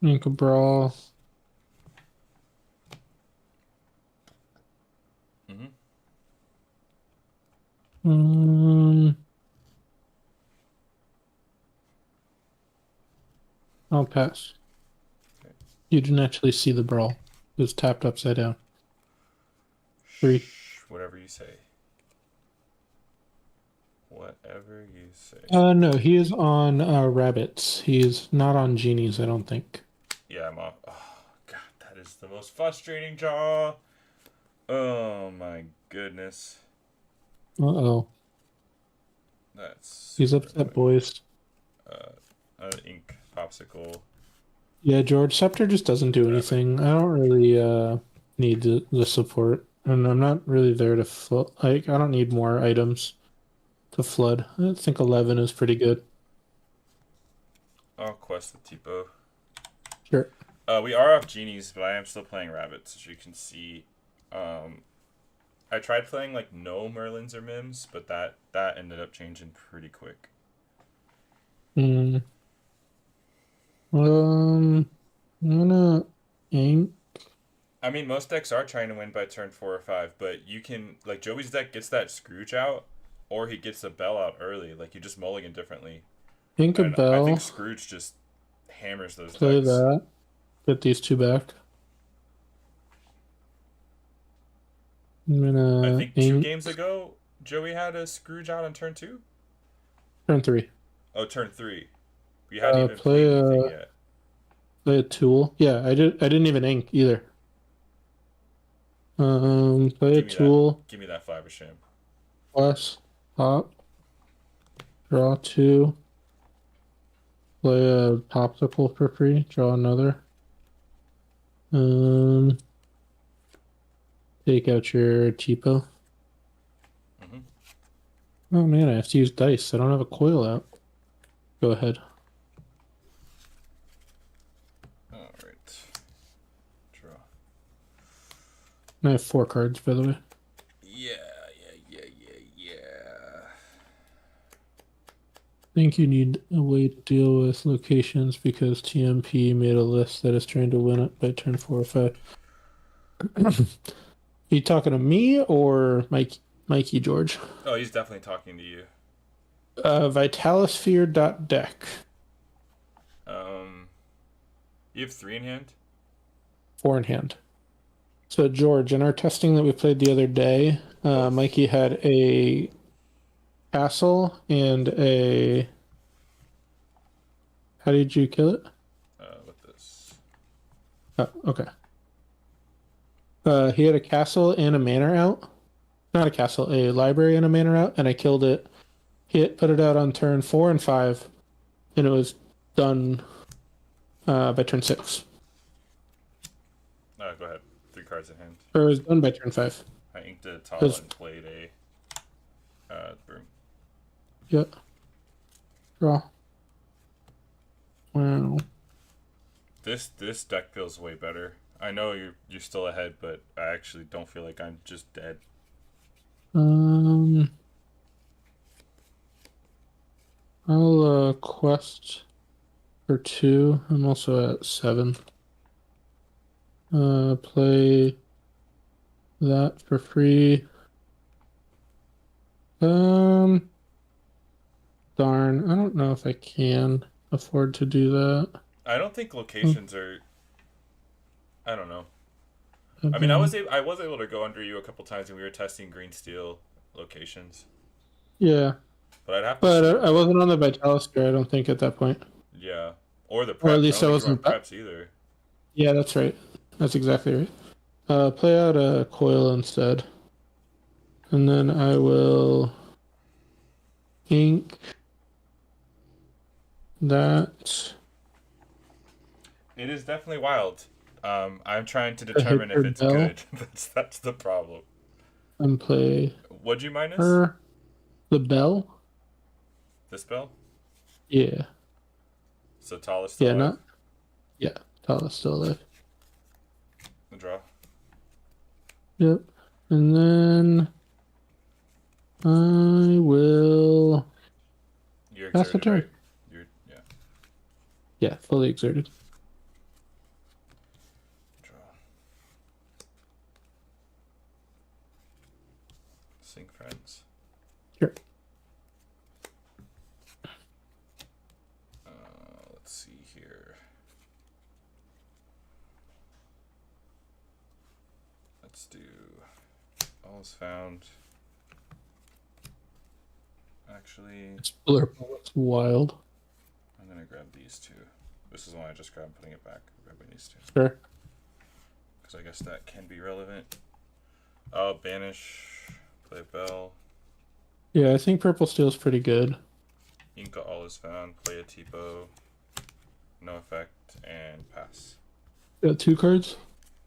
Inca Brawl. I'll pass. Okay. You didn't actually see the brawl. It was tapped upside down. 3. Whatever you say. Whatever you say. No, he is on rabbits. He's not on genies, I don't think. Yeah, I'm off. Oh, God, that is the most frustrating draw. Oh, my goodness. Uh-oh. That's. He's upset, boys. Ink popsicle. Yeah, George, Scepter just doesn't do anything. I don't really need the support. And I'm not really there to I don't need more items to flood. I think 11 is pretty good. I'll quest with Tipo. Sure. We are off genies, but I am still playing rabbits, as you can see. I tried playing like no Merlins or Mims, but that ended up changing pretty quick. I'm gonna aim. I mean, most decks are trying to win by turn 4 or 5, but you can, like, Joey's deck gets that Scrooge out, or he gets a Bell out early. Like, you just mulligan differently. Think a Bell. I think Scrooge just hammers those Play decks. that. Get these 2 back. I'm gonna I think 2 games ago, Joey had a Scrooge out on turn 2? Turn 3. Oh, turn 3. We hadn't even play played anything yet. Play a tool. Yeah, I didn't even ink either. Play a tool. Give me that Flabbersham. Plus, pop. Draw 2. Play a popsicle for free. Draw another. Take out your cheapo. Oh man, I have to use dice. I don't have a coil out. Go ahead. Alright. Draw. I have 4 cards, by the way. Yeah. think you need a way to deal with locations because TMP made a list that is trying to win it by turn 4 or 5. Are you talking to me or Mikey George? Oh, he's definitely talking to you. Vitalisphere.deck. You have 3 in hand? 4 in hand. So, George, in our testing that we played the other day, Mikey had a castle and a... How did you kill it? With this. Oh, okay. He had a castle and a manor out. Not a castle, a library and a manor out, and I killed it. Put it out on turn 4 and 5, and it was done by turn 6. Go ahead. 3 cards in hand. Or it was done by turn 5. I inked a Tala and played a broom. Yep. Draw. Wow. This deck feels way better. I know you're still ahead, but I actually don't feel like I'm just dead. I'll quest for 2. I'm also at 7. Play that for free. Darn, I don't know if I can afford to do that. I don't think locations are. I don't know. I mean, I was able to go under you a couple times when we were testing green steel locations. Yeah. But I'd have to. But I wasn't on the Vitalisphere, I don't think, at that point. Yeah. Or the preps. Or at least I I don't think wasn't. you were on preps either. Yeah, that's right. That's exactly right. Play out a coil instead. And then I will ink that. It is definitely wild. I'm trying to determine if it's bell. good. That's the problem. And play What'd you minus? The bell. This bell? Yeah. So Tala's still alive? Yeah, Tala's still alive. The draw. Yep. And then I will You're pass the exerted, turn. right? Yeah. Yeah, fully exerted. Draw. Sync friends. Sure. Let's see here. Let's do all is found. Actually, It's wild. I'm gonna grab these 2. This is the one I just grabbed, putting it back. Grabbing these 2. Sure. Because I guess that can be relevant. Oh, banish. Play a bell. Yeah, I think purple steel's pretty good. Inca all is found. Play a Tipo. No effect and pass. Got 2 cards.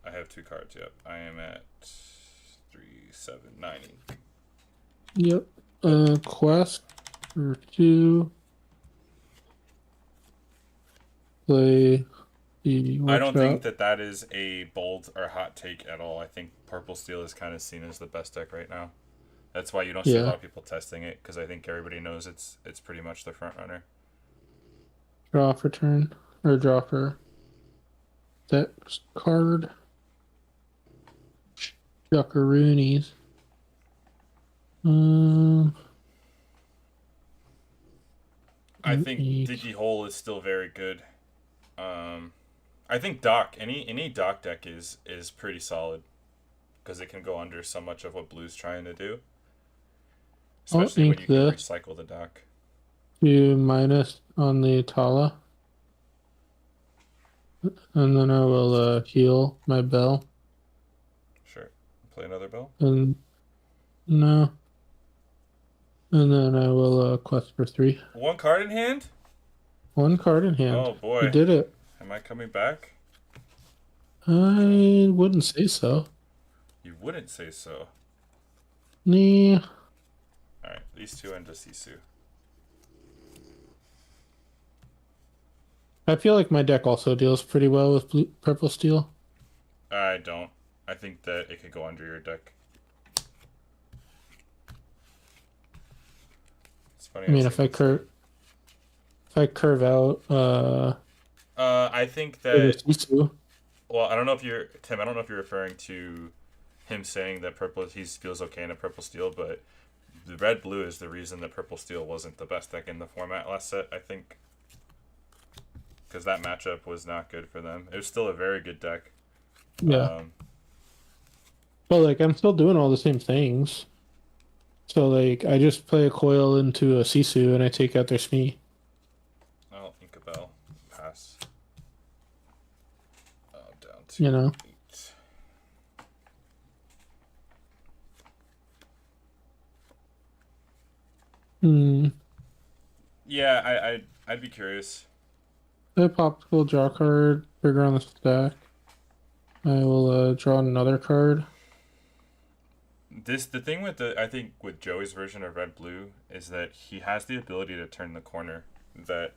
I have 2 cards. Yep. I am at 3, 7, 9 ink. Yep. Quest for 2. Play the I don't workshop. think that is a bold or hot take at all. I think purple steel is kind of seen as the best deck right now. That's why you don't see a lot of people testing it, because I think everybody knows it's pretty much the front runner. Draw for turn. Or draw for that card. Chuckaroonies. I think Diggy Hole is still very good. I think Doc, any Doc deck is pretty solid, because it can go under so much of what Blue's trying to do. Especially when you can recycle the Doc. 2 minus on the Tala. And then I will heal my bell. Sure. Play another bell? And no. And then I will quest for 3. 1 card in hand? 1 card in hand. Oh boy. You did it. Am I coming back? I wouldn't say so. You wouldn't say so. Nah. Alright, these 2 into Sisu. I feel like my deck also deals pretty well with purple steel. I don't. I think that it could go under your deck. It's funny. I mean, if I if I curve out I think for the that. Sisu. Well, I don't know if you're Tim. I don't know if you're referring to him saying that purple he feels okay in a purple steel, but the red blue is the reason that purple steel wasn't the best deck in the format last set. I think because that matchup was not good for them. It was still a very good deck. Yeah. Um, But like I'm still doing all the same things. So like I just play a coil into a Sisu and I take out their Smee. I'll ink a bell. Pass. Down to You know? 8. Hmm. Yeah, I'd be curious. I popsicle draw card, trigger on the stack. I will draw another card. The thing with I think with Joey's version of red blue is that he has the ability to turn the corner that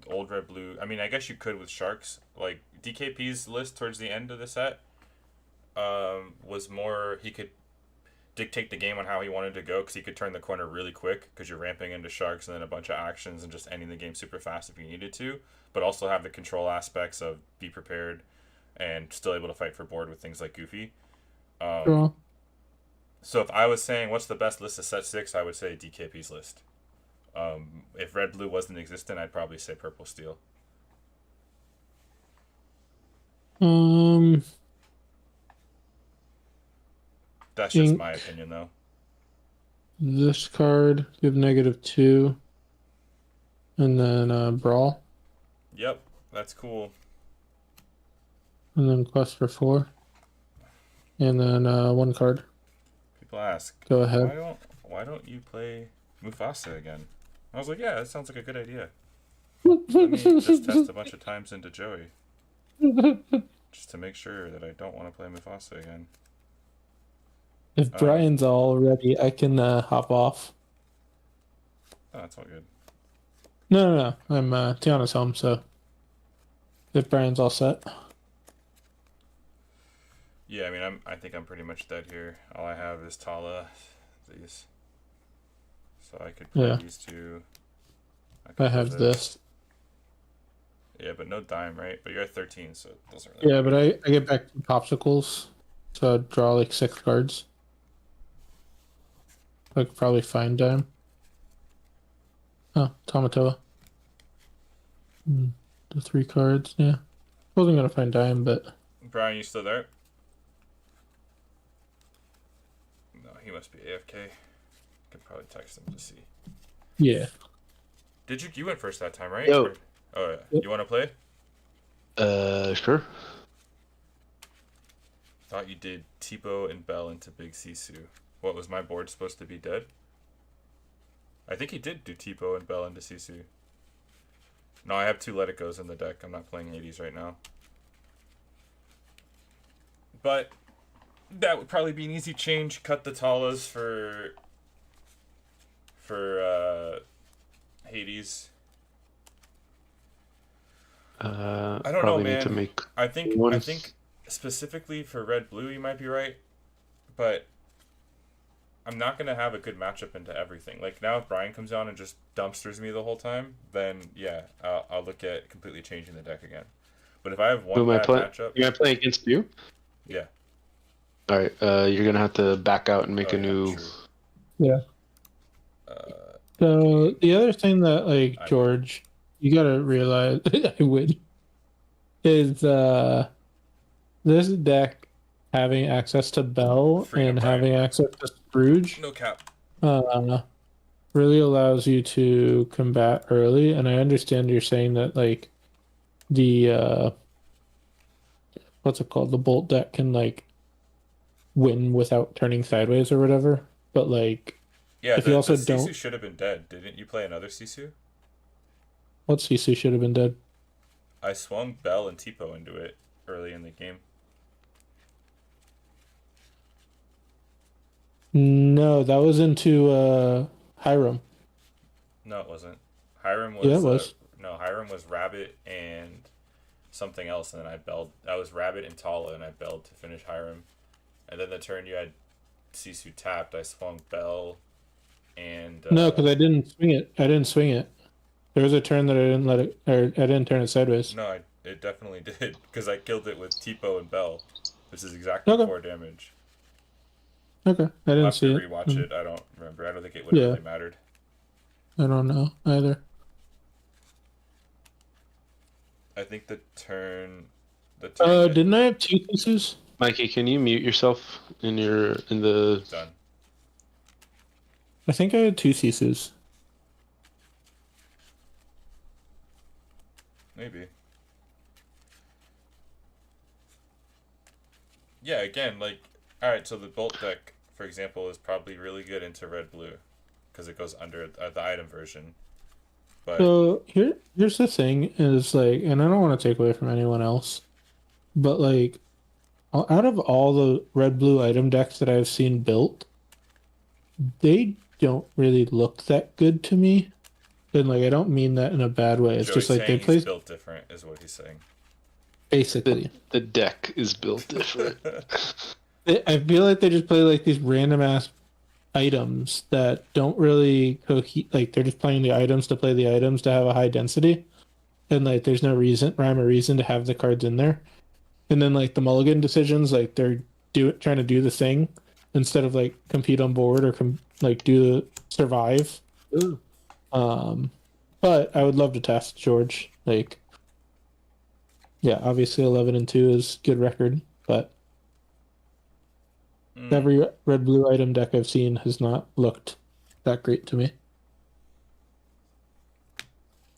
old red blue. I mean, I guess you could with sharks. Like DKP's list towards the end of the set was more he could dictate the game on how he wanted to go because he could turn the corner really quick because you're ramping into sharks and then a bunch of actions and just ending the game super fast if you needed to, but also have the control aspects of be prepared and still able to fight for board with things like Goofy. Draw. So if I was saying what's the best list of set 6, I would say DKP's list. If red blue wasn't existent, I'd probably say purple steel. That's just my opinion, though. This card give -2, and then brawl, Yep, that's cool. and then quest for 4, and then one card. People ask, Go ahead. why don't you play Mufasa again? I was like, yeah, that sounds like a good idea. Let me just test a bunch of times into Joey, just to make sure that I don't want to play Mufasa again. If Brian's all ready, I can hop off. Oh, that's all good. No. I'm Tiana's home, so if Brian's all set. Yeah, I mean, I think I'm pretty much dead here. All I have is Tala, these. So I could play these two. I have this. Yeah, but no dime, right? But you're at 13, so it doesn't really Yeah, but I get back to popsicles, so I'd draw like 6 cards. I could probably find dime. Oh, Tamatoa. The 3 cards, yeah. Wasn't gonna find dime, but Brian, you still there? No, he must be AFK. Could probably text him to see. yeah. Did you went first that time, right? Yo. Oh yeah. Yep. You want to play? Sure. Thought you did Tipo and Bell into Big Sisu. What was my board supposed to be dead? I think he did do Tipo and Bell into Sisu. No, I have 2 Let It Goes in the deck. I'm not playing 80s right now. But that would probably be an easy change. Cut the Talas for Hades. I don't know, man. Need to make I think specifically for red blue, you might be right, but I'm not gonna have a good matchup into everything. Like now, if Brian comes down and just dumpsters me the whole time, then yeah, I'll look at completely changing the deck again. But if I have one bad matchup, you gonna play against you? Yeah. All right. You're gonna have to back out and make a new. True. Yeah. So the other thing that like George, you gotta realize I would is this deck having access to Bell Freedom, and Brian. having access to Scrooge No cap. really allows you to combat early. And I understand you're saying that like the what's it called? The Bolt deck can like win without turning sideways or whatever. But like Yeah, if you also the don't, Sisu should have been dead. Didn't you play another Sisu? what CC should have been dead? I swung Bell and Tipo into it early in the game. No, that was into Hiram. No, it wasn't. Hiram was. Yeah, it was. No, Hiram was Rabbit and something else, and then I belled. I was Rabbit and Tala, and I belled to finish Hiram. And then the turn you had Sisu tapped, I swung Bell and. No, because I didn't swing it. There was a turn that I didn't let it, or I didn't turn it sideways. No, it definitely did because I killed it with Tipo and Bell. This is exactly Okay. 4 damage. Okay. I I'll didn't have to see it. rewatch it. I don't remember. I don't think it would have Yeah. really mattered. I don't know either. I think the turn. Didn't I have 2 pieces? Mikey, can you mute yourself in the? Done. I think I had 2 pieces. Maybe. Yeah, again, like, alright, so the Bolt deck, for example, is probably really good into red-blue because it goes under the item version. But So here's the thing is like, and I don't want to take away from anyone else, but like, out of all the red blue item decks that I've seen built, they don't really look that good to me. And like, I don't mean that in a bad way. It's Joey's just like they saying he's play built different, is what he's saying. basically. The deck is built different. I feel like they just play like these random ass items that don't really like they're just playing the items to play the items to have a high density, and like there's no rhyme or reason to have the cards in there. And then like the mulligan decisions, like they're trying to do the thing instead of like compete on board or like do the survive. Ooh. But I would love to test George. Like, yeah, obviously 11-2 is good record, but every red blue item deck I've seen has not looked that great to me.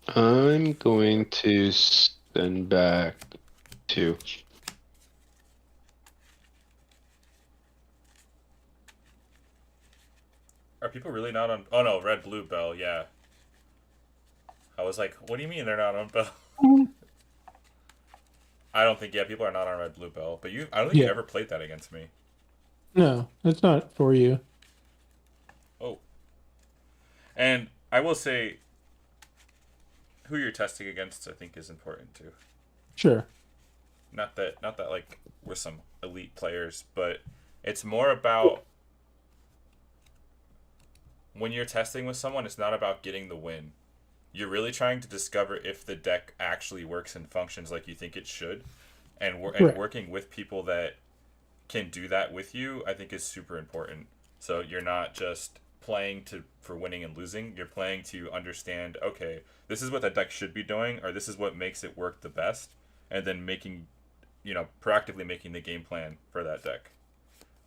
I'm going to send back 2. Are people really not on? Oh no, red blue Bell. Yeah. I was like, what do you mean they're not on Bell? I don't think people are not on red blue Bell. But I don't think you ever played that against me. No, it's not for you. Oh. And I will say, who you're testing against, I think, is important too. Sure. Not that like we're some elite players, but it's more about when you're testing with someone, it's not about getting the win. You're really trying to discover if the deck actually works and functions like you think it should, and working with people that can do that with you, I think is super important. So you're not just playing for winning and losing. You're playing to understand, okay, this is what that deck should be doing, or this is what makes it work the best, and then proactively making the game plan for that deck.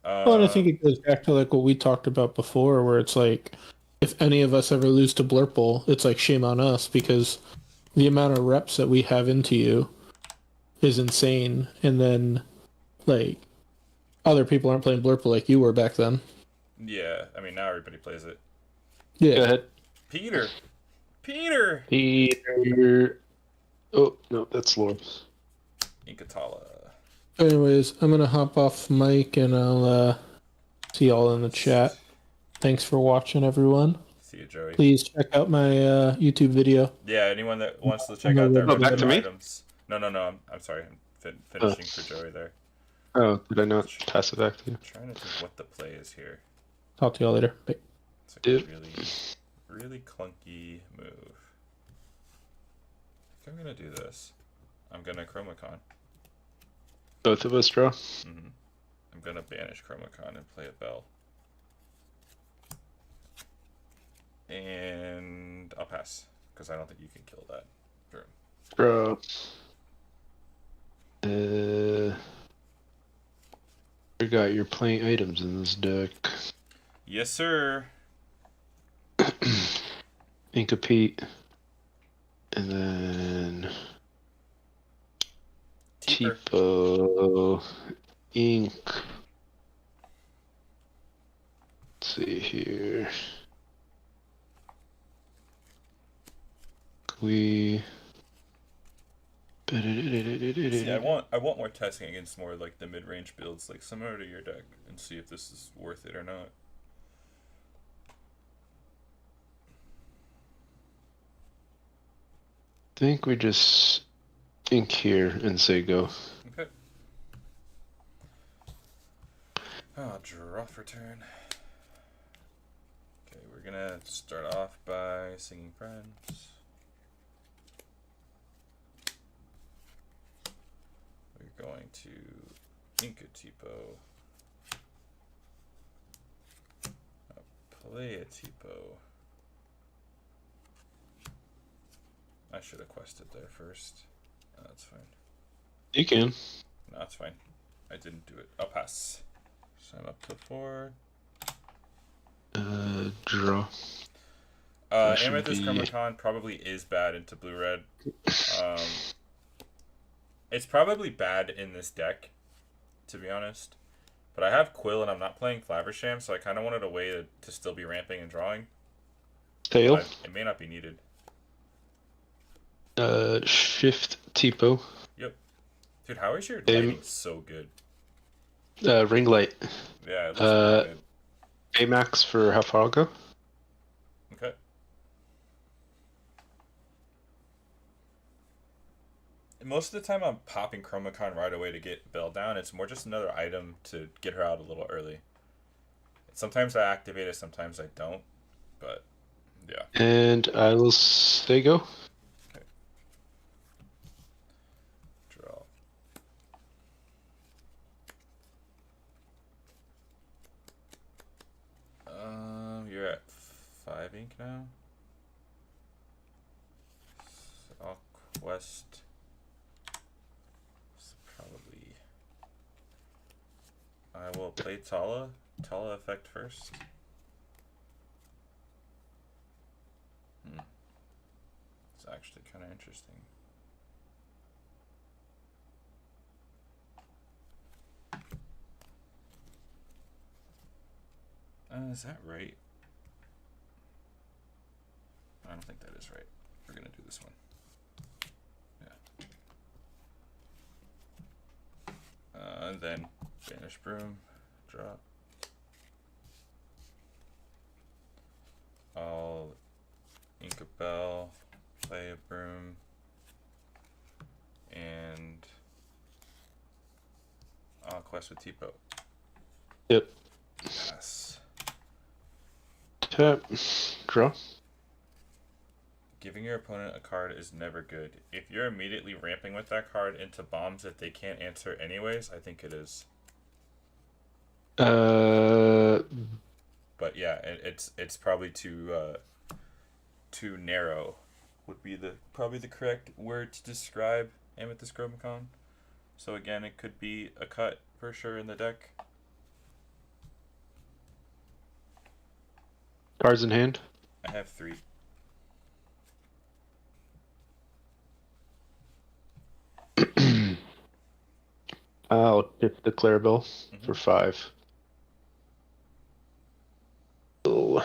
Well, and I think it goes back to like what we talked about before, where it's like, if any of us ever lose to Blurple, it's like shame on us because the amount of reps that we have into you is insane. And then, like, other people aren't playing Blurple like you were back then. Yeah, I mean, now everybody plays it. Yeah. Go ahead. Peter. Oh, no, that's Lord. Inkatala. Anyways, I'm going to hop off mic and I'll see y'all in the chat. Thanks for watching, everyone. See you, Joey. Please check out my YouTube video. Yeah, anyone that wants to check out their back to me? items. No, I'm sorry. I'm finishing for Joey there. Oh, did I not pass it back to you? I'm trying to think what the play is here. Talk to y'all later. Bye. It's like a really, really clunky move. I think I'm going to do this. I'm going to Chromacon. Both of us draw? Mm-hmm. I'm going to banish Chromacon and play a Bell. And I'll pass, because I don't think you can kill that. Draw. Forgot you're playing items in this deck. Yes, sir. Inkapete. And then... Tipo. Ink. Let's see here. We... See, I want more testing against more like the mid-range builds, like similar to your deck, and see if this is worth it or not. I think we just ink here and say go. Okay. Draw for turn. Okay, we're gonna start off by singing Friends. going to Inca Tipo. Play a Tipo. I should have quested there first. That's fine. You can. No, that's fine. I didn't do it. I'll pass. So I'm up to 4. Draw. Amethyst Chromacon probably is bad into blue-red. It's probably bad in this deck, to be honest. But I have Quill and I'm not playing Flaversham, so I kind of wanted a way to still be ramping and drawing. Tail. It may not be needed. Shift Tipo. Yep. Dude, how is your lighting so good? Ring light. Yeah, it looks really good. Baymax for how far I'll go? Okay. Most of the time I'm popping Chromacon right away to get Belle down. It's more just another item to get her out a little early. Sometimes I activate it, sometimes I don't. But, yeah. And I will say go. Okay. Draw. You're at 5 ink now. So I'll quest. Probably. I will play Tala. Tala effect first. It's actually kind of interesting. Is that right? I don't think that is right. We're gonna do this one. Yeah. And then Banish Broom, drop. I'll ink a bell, play a broom, and I'll quest with Tipo. Yep. Yes. Tap. Draw. Giving your opponent a card is never good. If you're immediately ramping with that card into bombs that they can't answer anyways, I think it is. But yeah, it's probably too narrow would be probably the correct word to describe Amethyst Chromacon. So again, it could be a cut for sure in the deck. Cards in hand. I have 3. I'll hit the Clarabelle for 5. Oh.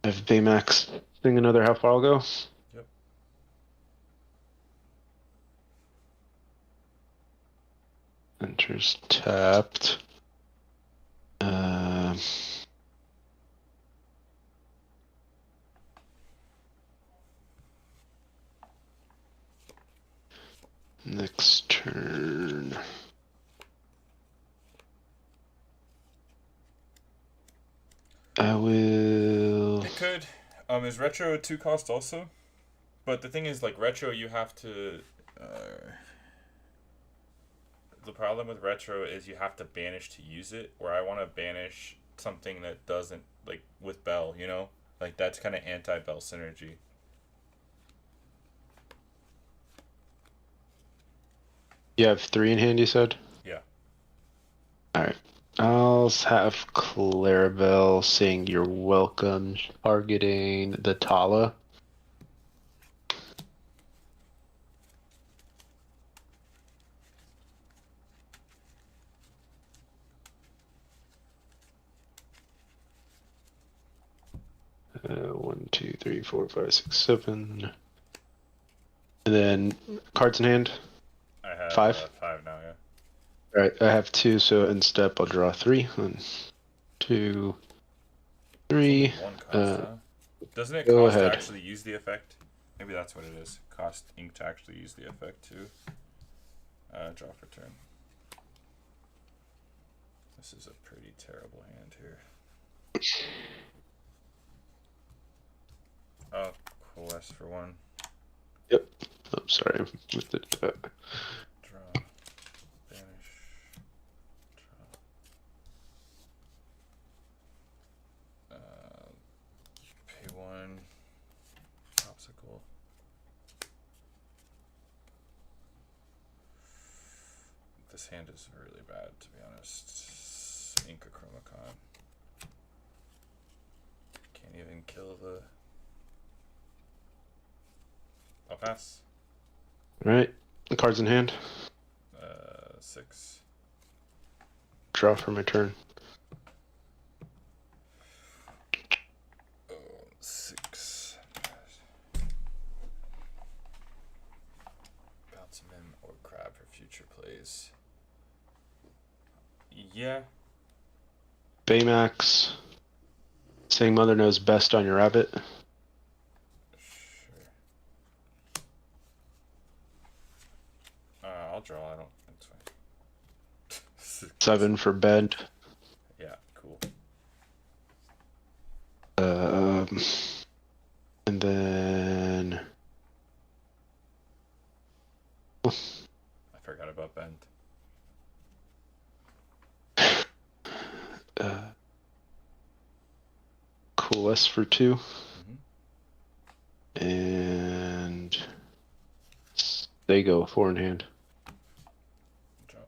I have Baymax. Sing another how far I'll go. Yep. Enters tapped. Next turn. I will. It could. Is retro a 2 cost also? But the thing is, like retro, you have to. The problem with retro is you have to banish to use it. Where I want to banish something that doesn't, like with Bell, you know, like that's kind of anti-Bell synergy. You have 3 in hand, you said? Yeah. Alright. I'll have Clarabelle saying you're welcome, targeting the Tala. One, two, three, four, five, six, 7. And then cards in hand. I have 5. 5 now, yeah. Alright, I have 2, so in step I'll draw 3. 1, 2, 3. 1 cost, huh? Doesn't it Go cost ahead. to actually use the effect? Maybe that's what it is. Cost ink to actually use the effect too. Draw for turn. This is a pretty terrible hand here. Oh, quest for 1. Yep. Oh, sorry. With the Draw. This hand is really bad, to be honest. Inca Chromacon. Can't even kill the... I'll pass. Alright. The card's in hand. 6. Draw for my turn. 6. Bounce him in or grab for future plays. Yeah. Baymax. Saying Mother knows best on your rabbit. Sure. I'll draw. I don't. It's fine. 7 for bend. Yeah, cool. And then I forgot about bend. Coolest for 2. Mm-hmm. And they go 4 in hand. Drop.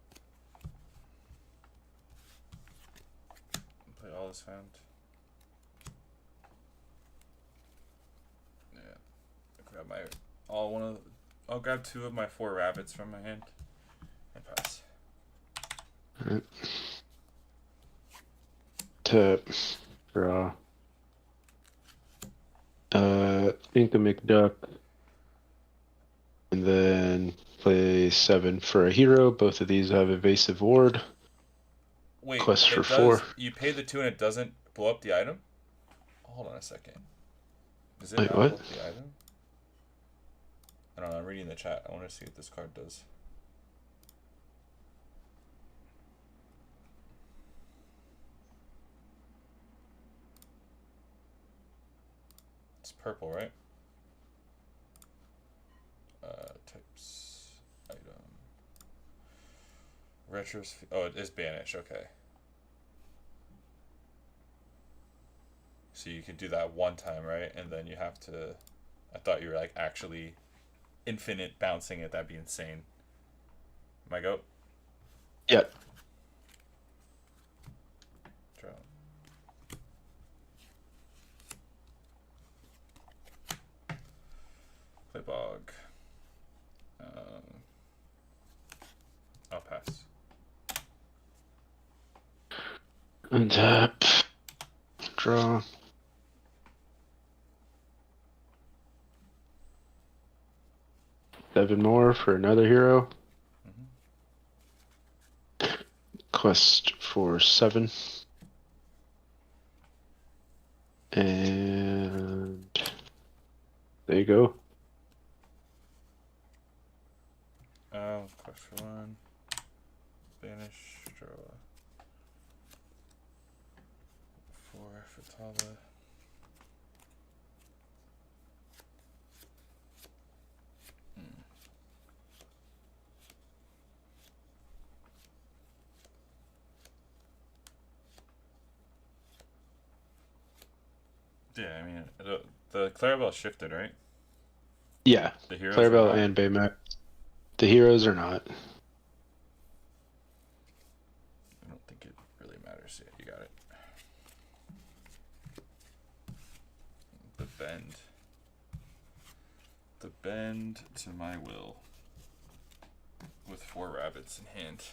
Play all is found. Yeah. Grab my I'll grab 2 of my 4 rabbits from my hand and pass. Alright. Tap. Draw. Inca McDuck. And then play 7 for a hero. Both of these have evasive ward. Wait, Quest for 4. You pay the 2 and it doesn't blow up the item? Hold on a second. Does it Wait, not what? blow up the item? I don't know, I'm reading the chat. I want to see what this card does. It's purple, right? Types, item, retros. Oh, it is banish. Okay. So you can do that one time, right? And then you have to. I thought you were like actually infinite bouncing it. That'd be insane. My go. Yeah. Draw. Play bog. I'll pass. Untap. Draw. Seven more for another hero. Mm-hmm. Quest for 7. And there you go. Quest for 1. Banish. Draw. 4 for Tala. Yeah, I mean, the Clarabelle shifted, right? Yeah. The heroes Clarabelle are not? and Baymax. The heroes are not. I don't think it really matters. Yeah, you got it. The bend. The bend to my will. With 4 rabbits in hand.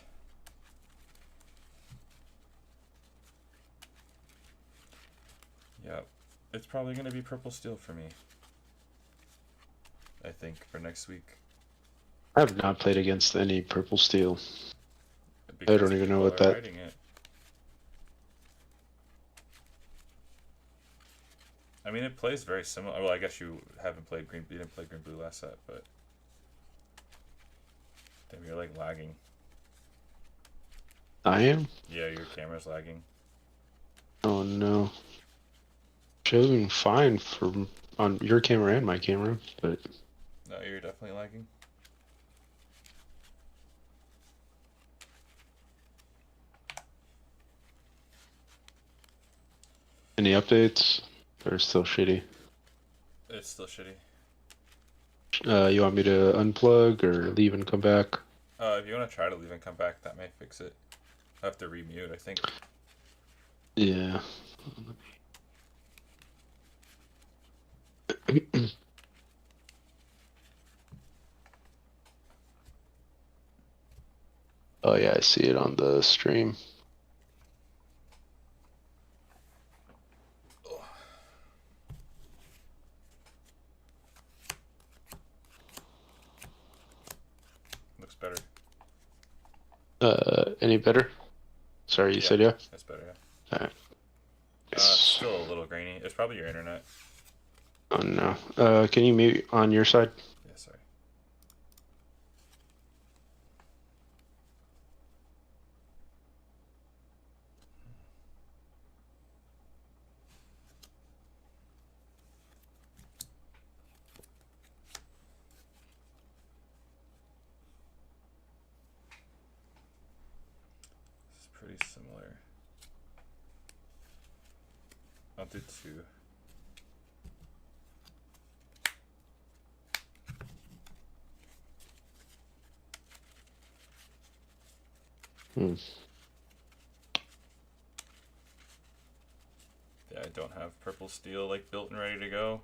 Yep. It's probably going to be purple steel for me. I think for next week. I have not played against any purple steel. Because don't even know people what are that- writing it. I mean, it plays very similar. Well, I guess you haven't played green. You didn't play green blue last set, but damn, you're like lagging. I am? Yeah, your camera's lagging. Oh no. Showing fine from on your camera and my camera, but No, you're definitely lagging. any updates? They're still shitty. It's still shitty. You want me to unplug or leave and come back? If you want to try to leave and come back, that may fix it. I have to remute, I think. Yeah. Oh yeah, I see it on the stream. Looks better. Any better? Sorry, you said yeah? That's better, yeah. Alright. Still a little grainy. It's probably your internet. Oh no. Can you mute on your side? Yeah, sorry. This is pretty similar. I'll do 2. Yeah, I don't have purple steel like built and ready to go.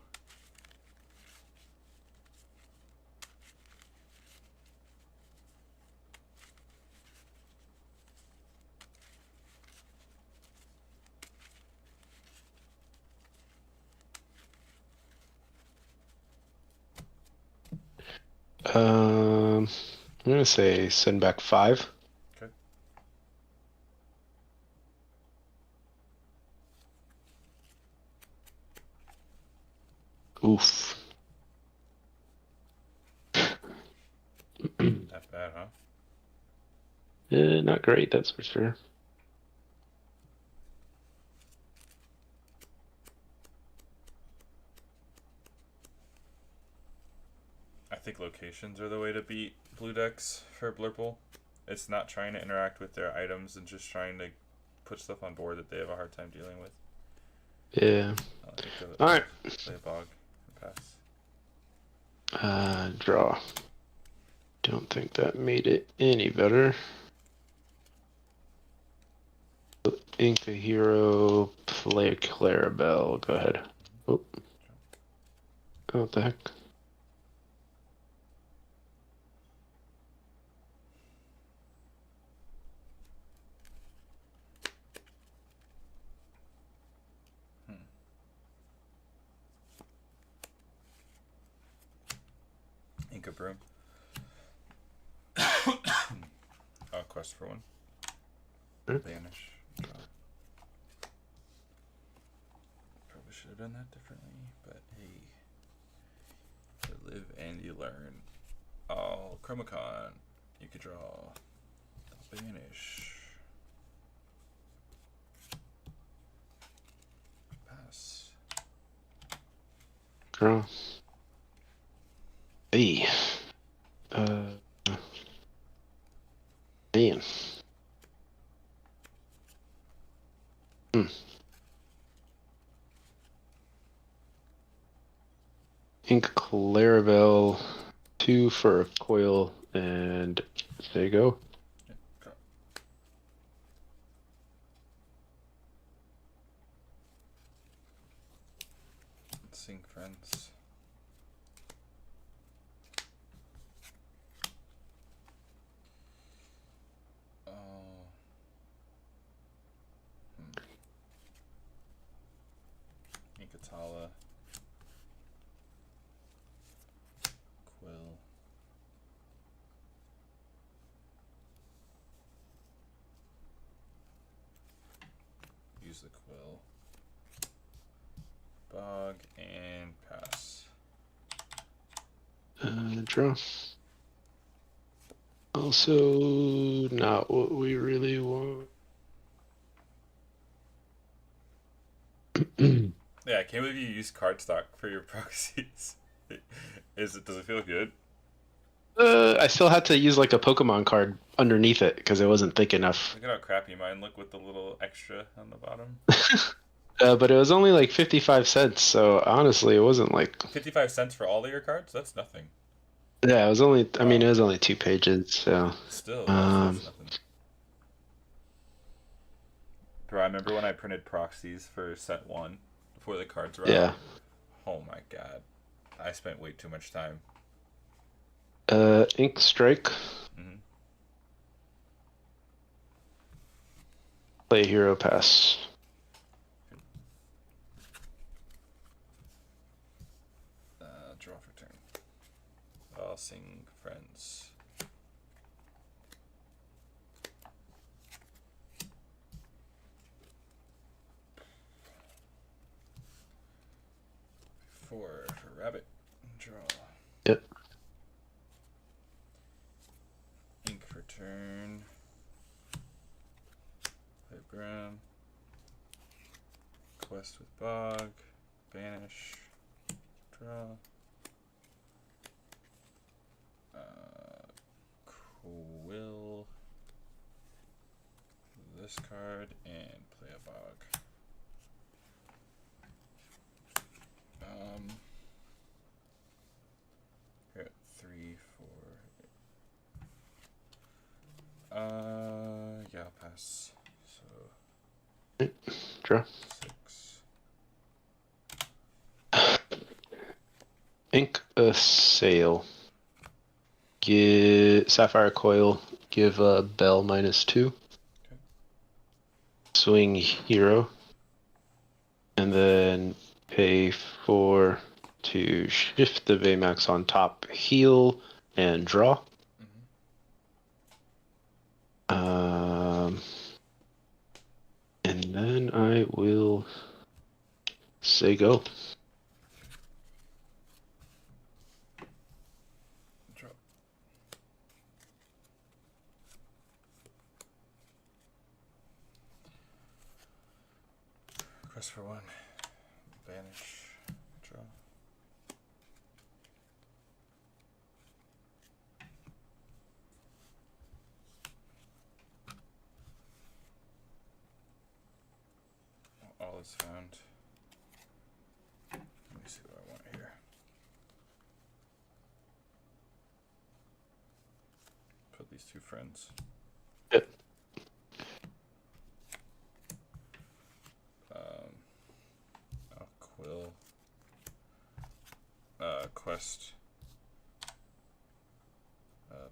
I'm gonna say send back 5. Okay. Oof. Not bad, huh? Not great, that's for sure. I think locations are the way to beat blue decks for Blurple. It's not trying to interact with their items and just trying to put stuff on board that they have a hard time dealing with. Yeah. Alright. Play a bog and pass. Draw. Don't think that made it any better. Ink a hero, play a Clarabelle. Go ahead. Oh. What the heck? Ink a broom. Quest for 1. Vanish. Draw. Probably should have done that differently, but hey. You live and you learn. Oh, Chromacon. You could draw. Vanish. Pass. Draw. Hey. Man. Ink Clarabelle, 2 for a coil, and there you go. Yeah, draw. Sing friends. Inkatala. Quill. Use the quill. Bog and pass. Draw. Also, not what we really want. Yeah, I can't believe you use cardstock for your proxies. Does it feel good? I still had to use like a Pokemon card underneath it because it wasn't thick enough. Look at how crappy mine look with the little extra on the bottom. But it was only like 55 cents, so honestly, it wasn't like 55 cents for all of your cards? That's nothing. Yeah, it was only. I mean, Oh. it was only 2 pages. So, Still, um, that's nothing. Bro, I remember when I printed proxies for set 1 before the cards were out. yeah. Oh my god. I spent way too much time. Ink Strike. Mm-hmm. Play Hero Pass. Draw for turn. I'll sing friends. Four for rabbit. Draw. Yep. Ink for turn. Play Grim. Quest with Bog. Banish. Draw. Quill. This card and play a Bog. Here at 3, 4. Yeah, I'll pass. So Draw. 6. Ink a Sail. Give Sapphire Coil. Give Bell -2. Okay. Swing Hero. And then pay 4 to shift the Baymax on top, heal, and draw. And then I will say go. Draw. Quest for 1. Banish. Draw. All is found. Let me see what I want here. Put these 2 friends. Yep. Quill. Quest.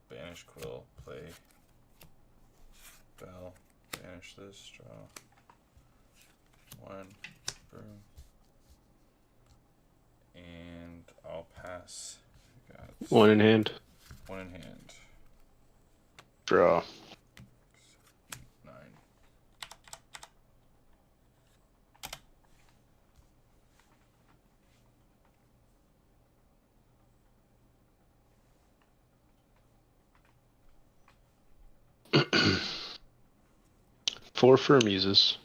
Banish Quill. Play. Bell. Banish this. Draw. 1. Boom. And I'll pass. Got 1 in hand. 1 in hand. Draw. 9. Four for Muses.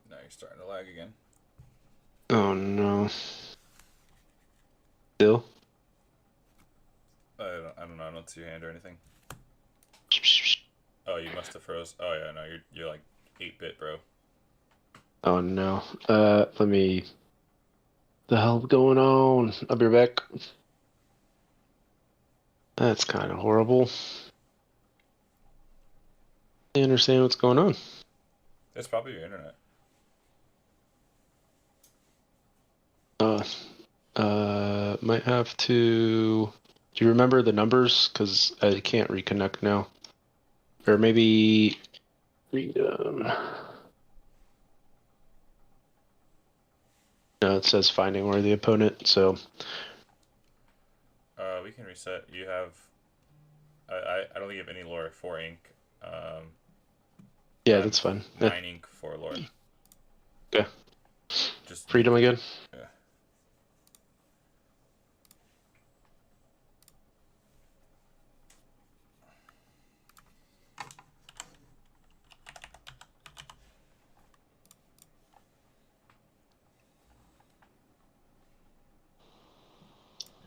Now you're starting to lag again. Oh no. Still? I don't know. I don't see your hand or anything. Oh, you must have froze. Oh yeah, no, you're like 8-bit, bro. Oh no. Let me. The hell going on? I'll be back. That's kind of horrible. I understand what's going on. It's probably your internet. Might have to. Do you remember the numbers? Because I can't reconnect now. Or maybe. No, it says finding worthy opponent, so. We can reset. You have. I don't think you have any lore for ink. Yeah, that's fine. 9 ink for lore. Yeah. Just Freedom again? Yeah.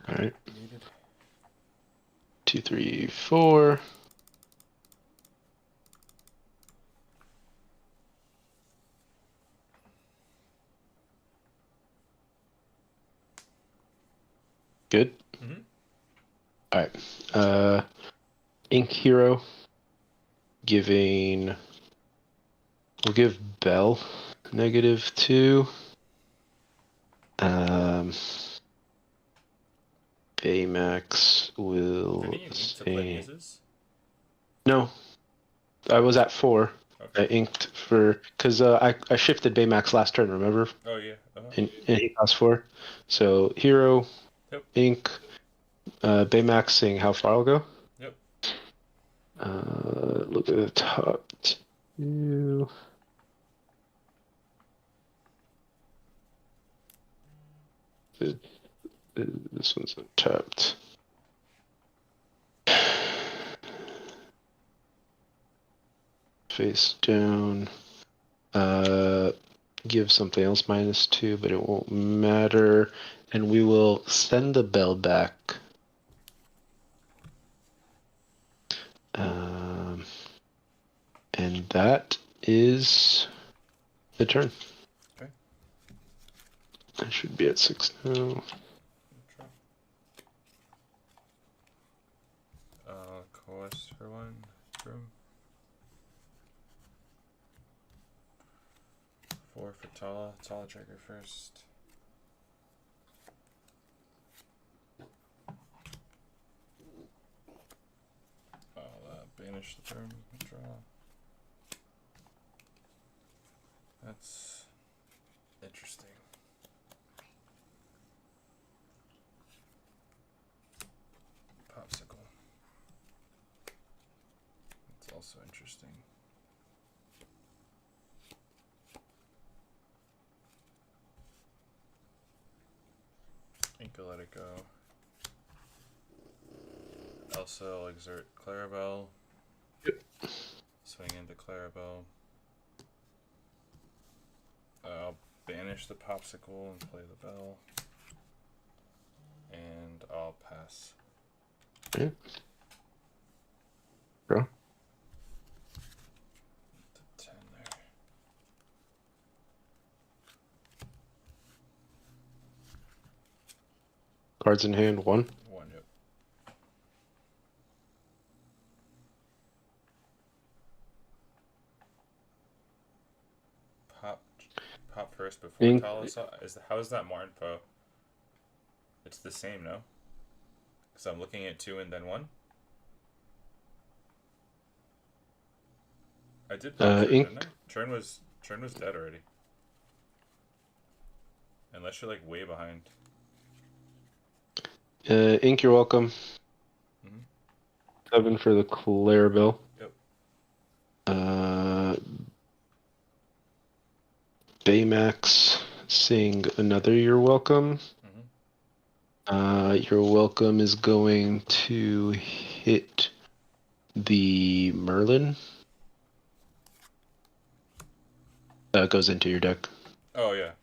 Alright. Needed. 2, 3, 4. Good. Mm-hmm. All right. Ink Hero. We'll give Bell -2. Baymax will Didn't you ink to say... play muses? No, I was at 4. Okay. I inked because I shifted Baymax last turn, remember? Oh yeah. And he cost 4. So Hero, Yep. Ink, Baymax saying how far I'll go. Yep. Look at the top 2. This one's untapped. Face down. Give something else -2, but it won't matter. And we will send the bell back. And that is the turn. Okay. I should be at 6 now. KOTH for 1 room. 4 for Tala. Tala trigger first. I'll banish the turn. Draw. That's interesting. Popsicle. That's also interesting. Inca let it go. Elsa will exert Clarabelle. Yep. Swing into Clarabelle. I'll banish the popsicle and play the bell. And I'll pass. Okay. Draw. The 10 there. Cards in hand, 1. 1, yep. Pop first before Ink. Talisa. How is that more info? It's the same, no? Because I'm looking at 2 and then 1. I did pop Churn, Ink. didn't I? Churn was dead already. Unless you're like way behind. Ink, you're welcome. 7 for the Clarabelle. Yep. Baymax saying another you're welcome. Your welcome is going to hit the Merlin. That goes into your deck. Oh yeah.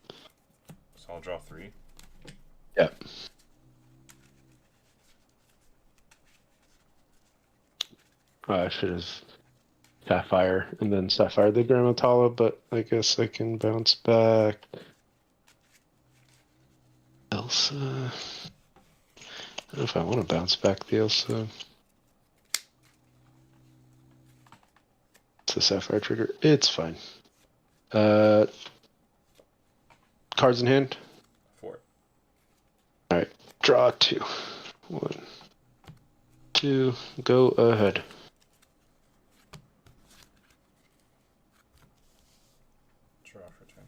So I'll draw 3. Yeah. I should have Sapphire and then Sapphire the Grammatala, but I guess I can bounce back. Elsa. I don't know if I want to bounce back the Elsa. It's a Sapphire trigger. It's fine. Cards in hand? 4. Alright. Draw 2. 1, 2. Go ahead. Draw for 10.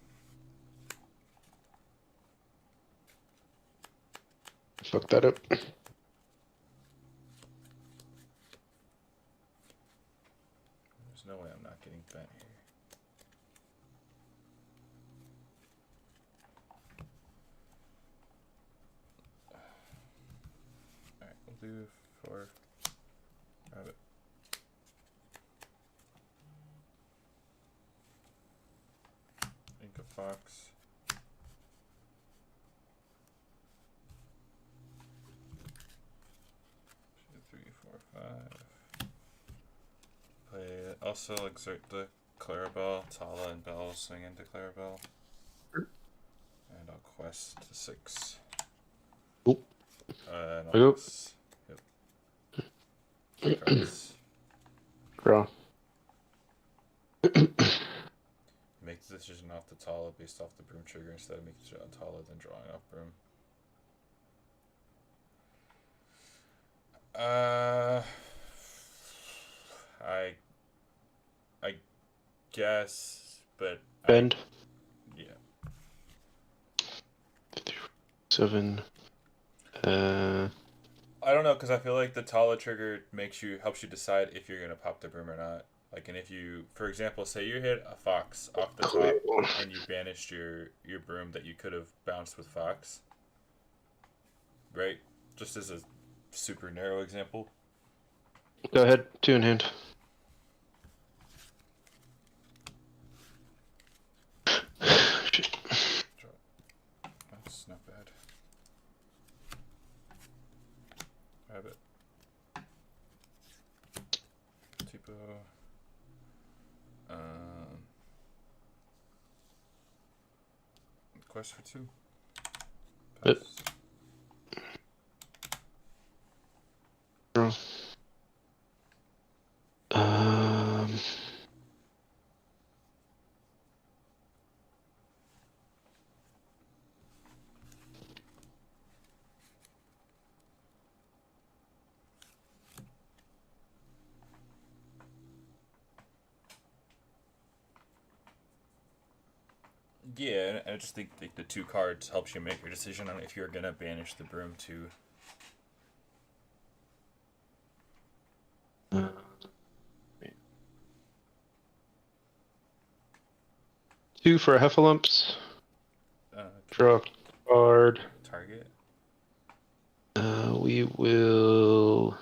Fuck that up. There's no way I'm not getting bent here. Alright, we'll do 4. Grab it. Inca Fox. Two, 3, 4, 5. Play also exert the Clarabelle, Tala and Bell swing into Clarabelle. And I'll quest to 6. Oop. And I go. Yep. Cards. Draw. Make the decision off the Tala based off the broom trigger instead of making it on Tala than drawing off broom. I guess, but Bend. Yeah. 7. I don't know, because I feel like the Tala trigger helps you decide if you're gonna pop the broom or not. Like, and if you, for example, say you hit a fox off the top and you banished your broom that you could have bounced with fox, right? Just as a super narrow example. Go ahead. 2 in hand. That's not bad. Rabbit. Tipo. Quest for 2. Pass. Yep. Yeah, and I just think the 2 cards helps you make your decision on if you're gonna banish the broom too. Two for a Heffalumps. Draw a card. Target. We will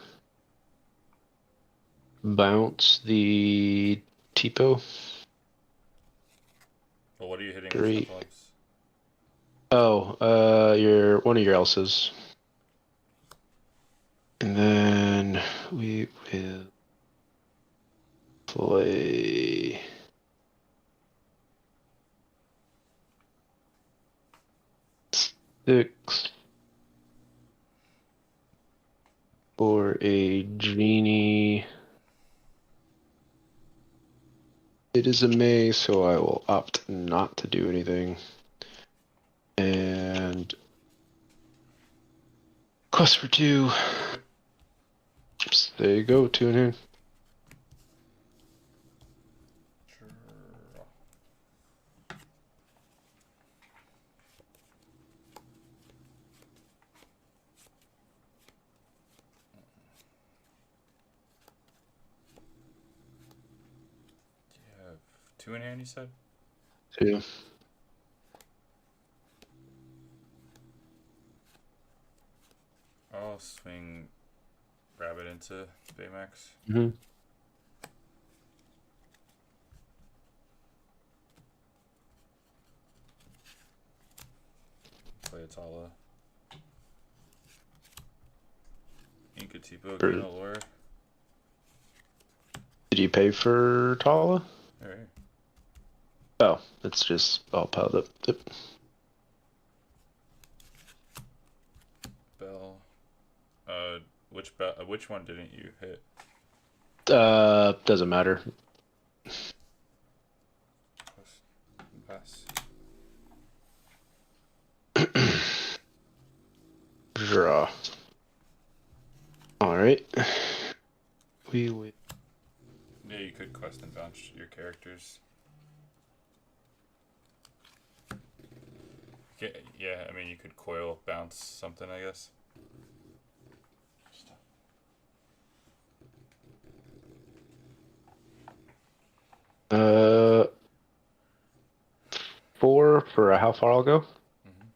bounce the Tipo. Well, what are you hitting 3. with Heffalumps? Oh, your one of your else's. And then we will play six for a genie. It is a May, so I will opt not to do anything. And quest for 2. Oops, there you go, 2 in hand. You have 2 in hand, you said? 2. I'll swing Rabbit into Baymax. Mm-hmm. Play Atala. Inca Tipo, Sure. gain Allure. Did you pay for Tala? Alright. Oh, it's just all piled up. Yep. Bell. Which one didn't you hit? Doesn't matter. Pass. Draw. Alright. We will. Yeah, you could quest and bounce your characters. Yeah, I mean, you could coil bounce something, I guess. 4 for how far I'll go? Mm-hmm.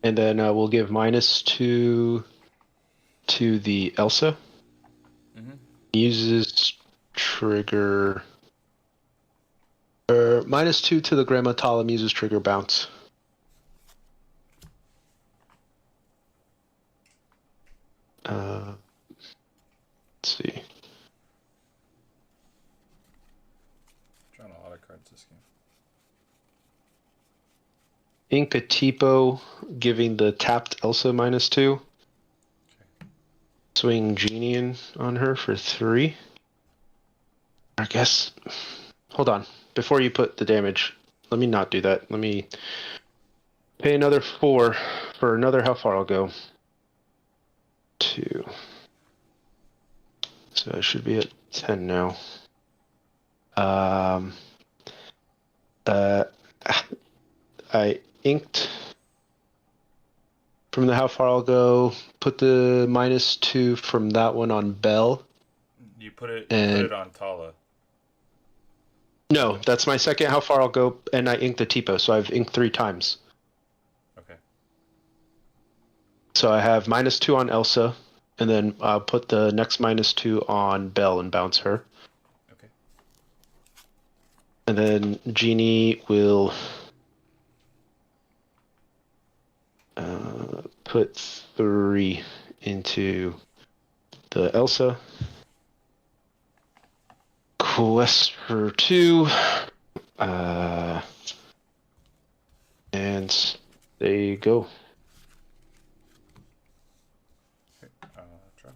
And then we'll give -2 to the Elsa. Mm-hmm. Uses trigger. Or -2 to the Grandma Talam uses trigger bounce. Let's see. ink a Tipo, giving the tapped Elsa -2. Okay. Swing Genie in on her for 3. I guess. Hold on. Before you put the damage, let me not do that. Let me pay another 4 for another. How far I'll go? 2. So I should be at 10 now. I inked from the how far I'll go. Put the -2 from that one on Bell. You put it And on Tala. no, that's my second how far I'll go, and I inked the Tipo, so I've inked 3 times. Okay. So I have -2 on Elsa, and then I'll put the next -2 on Belle and bounce her. Okay. And then Genie will put 3 into the Elsa. Quest for 2. And there you go. Okay. Draw.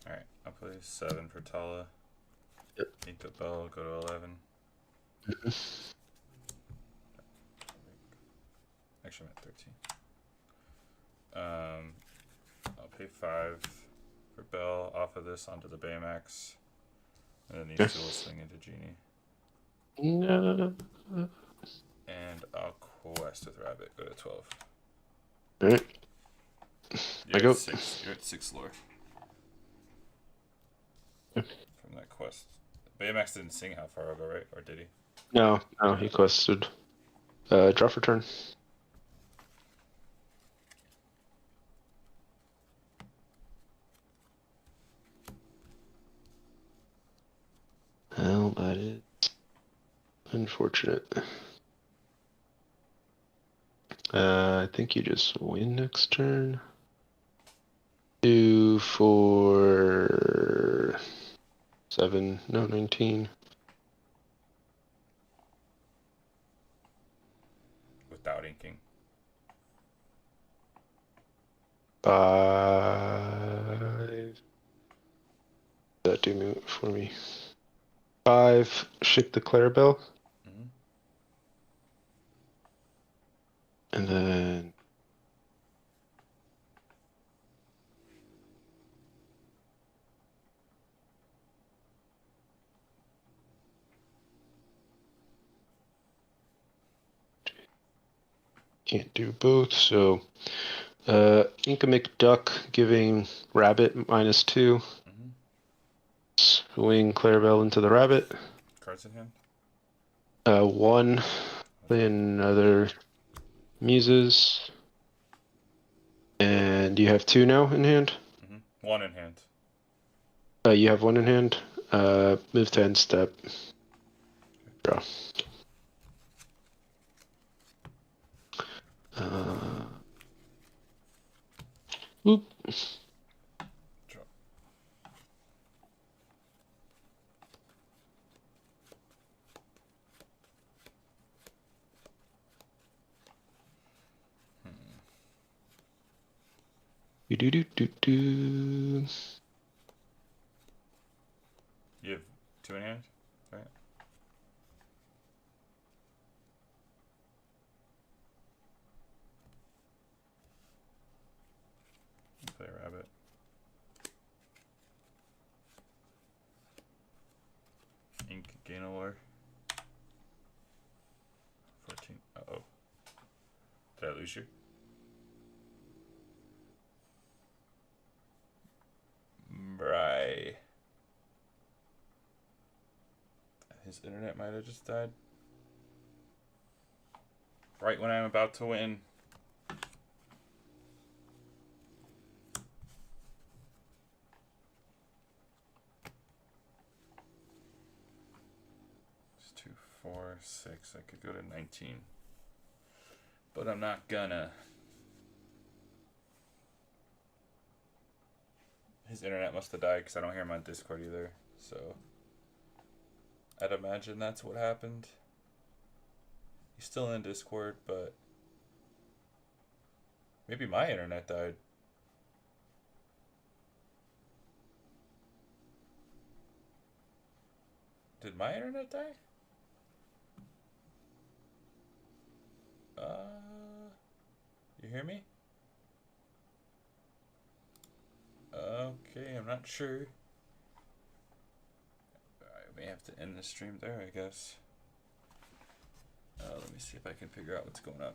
Alright, I'll play 7 for Tala. Yep. Ink the Bell, go to 11. Actually, I'm at 13. I'll pay 5 for Bell off of this onto the Baymax. And then these 2 will swing into Genie. No. And I'll quest with Rabbit, go to 12. Alright. You're I go. at 6. You're at 6 lore. From that quest. Baymax didn't sing how far I'll go, right? Or did he? No, he quested. Draw for turn. Well, that is unfortunate. I think you just win next turn. 2 for 7, no, 19. Without inking. 5. That do move for me. 5. Shake the Clarabelle. Mm-hmm. And then can't do both, so Inca McDuck giving Rabbit -2. Mm-hmm. Swing Clarabelle into the Rabbit. Cards in hand? 1. Play another Muses. And you have 2 now in hand? Mm-hmm. 1 in hand. You have 1 in hand. Move to end step. Draw. Whoop. Draw. Do do do do. You have 2 in hand? Right? Play Rabbit. Ink gain a lore. 14. Uh-oh. Did I lose you? Right. His internet might have just died. Right when I'm about to win. 4, 6. I could go to 19. But I'm not gonna. His internet must have died because I don't hear him on Discord either. So I'd imagine that's what happened. He's still in Discord, but maybe my internet died. Did my internet die? You hear me? Okay, I'm not sure. I may have to end the stream there, I guess. Let me see if I can figure out what's going on.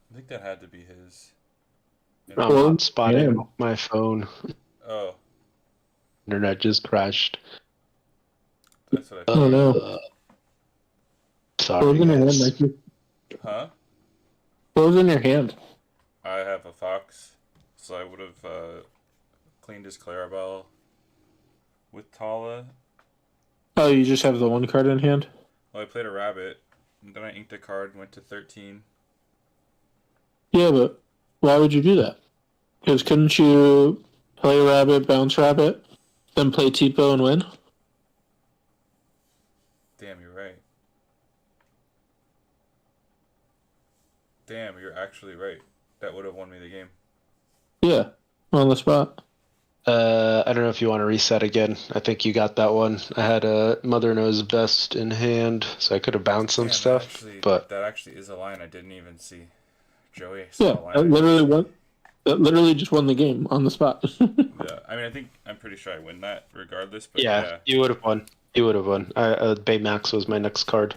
I think that had to be his. I'm not spotting my phone. Oh. Internet just crashed. That's what I Oh thought. no. Sorry, What was in your hand, guys. Mikey? Huh? What was in your hand? I have a fox, so I would have cleaned his Clarabelle with Tala. Oh, you just have the one card in hand? Well, I played a rabbit, and then I inked a card and went to 13. Yeah, but why would you do that? Because couldn't you play rabbit, bounce rabbit, then play Tipo and win? Damn, you're right. Damn, you're actually right. That would have won me the game. Yeah, on the spot. I don't know if you want to reset again. I think you got that one. I had a Mother Knows Best in hand, so I could have bounced some Damn, stuff. But that actually is a line I didn't even see. Joey Yeah, saw a line. that literally won. That literally just won the game on the spot. Yeah, I mean, I'm pretty sure I win that regardless. But yeah, you would have won. You would have won. Baymax was my next card.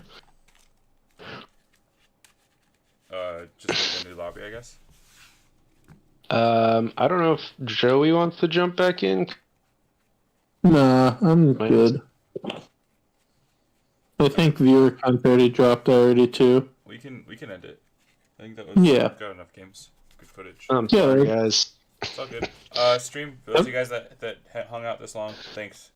Just make a new lobby, I guess. I don't know if Joey wants to jump back in. Nah, I'm good. I think viewer count already dropped already too. We can end it. I think that was got enough games. Good footage. I'm sorry, guys. It's all good. Stream, for those of you guys that hung out this long, thanks.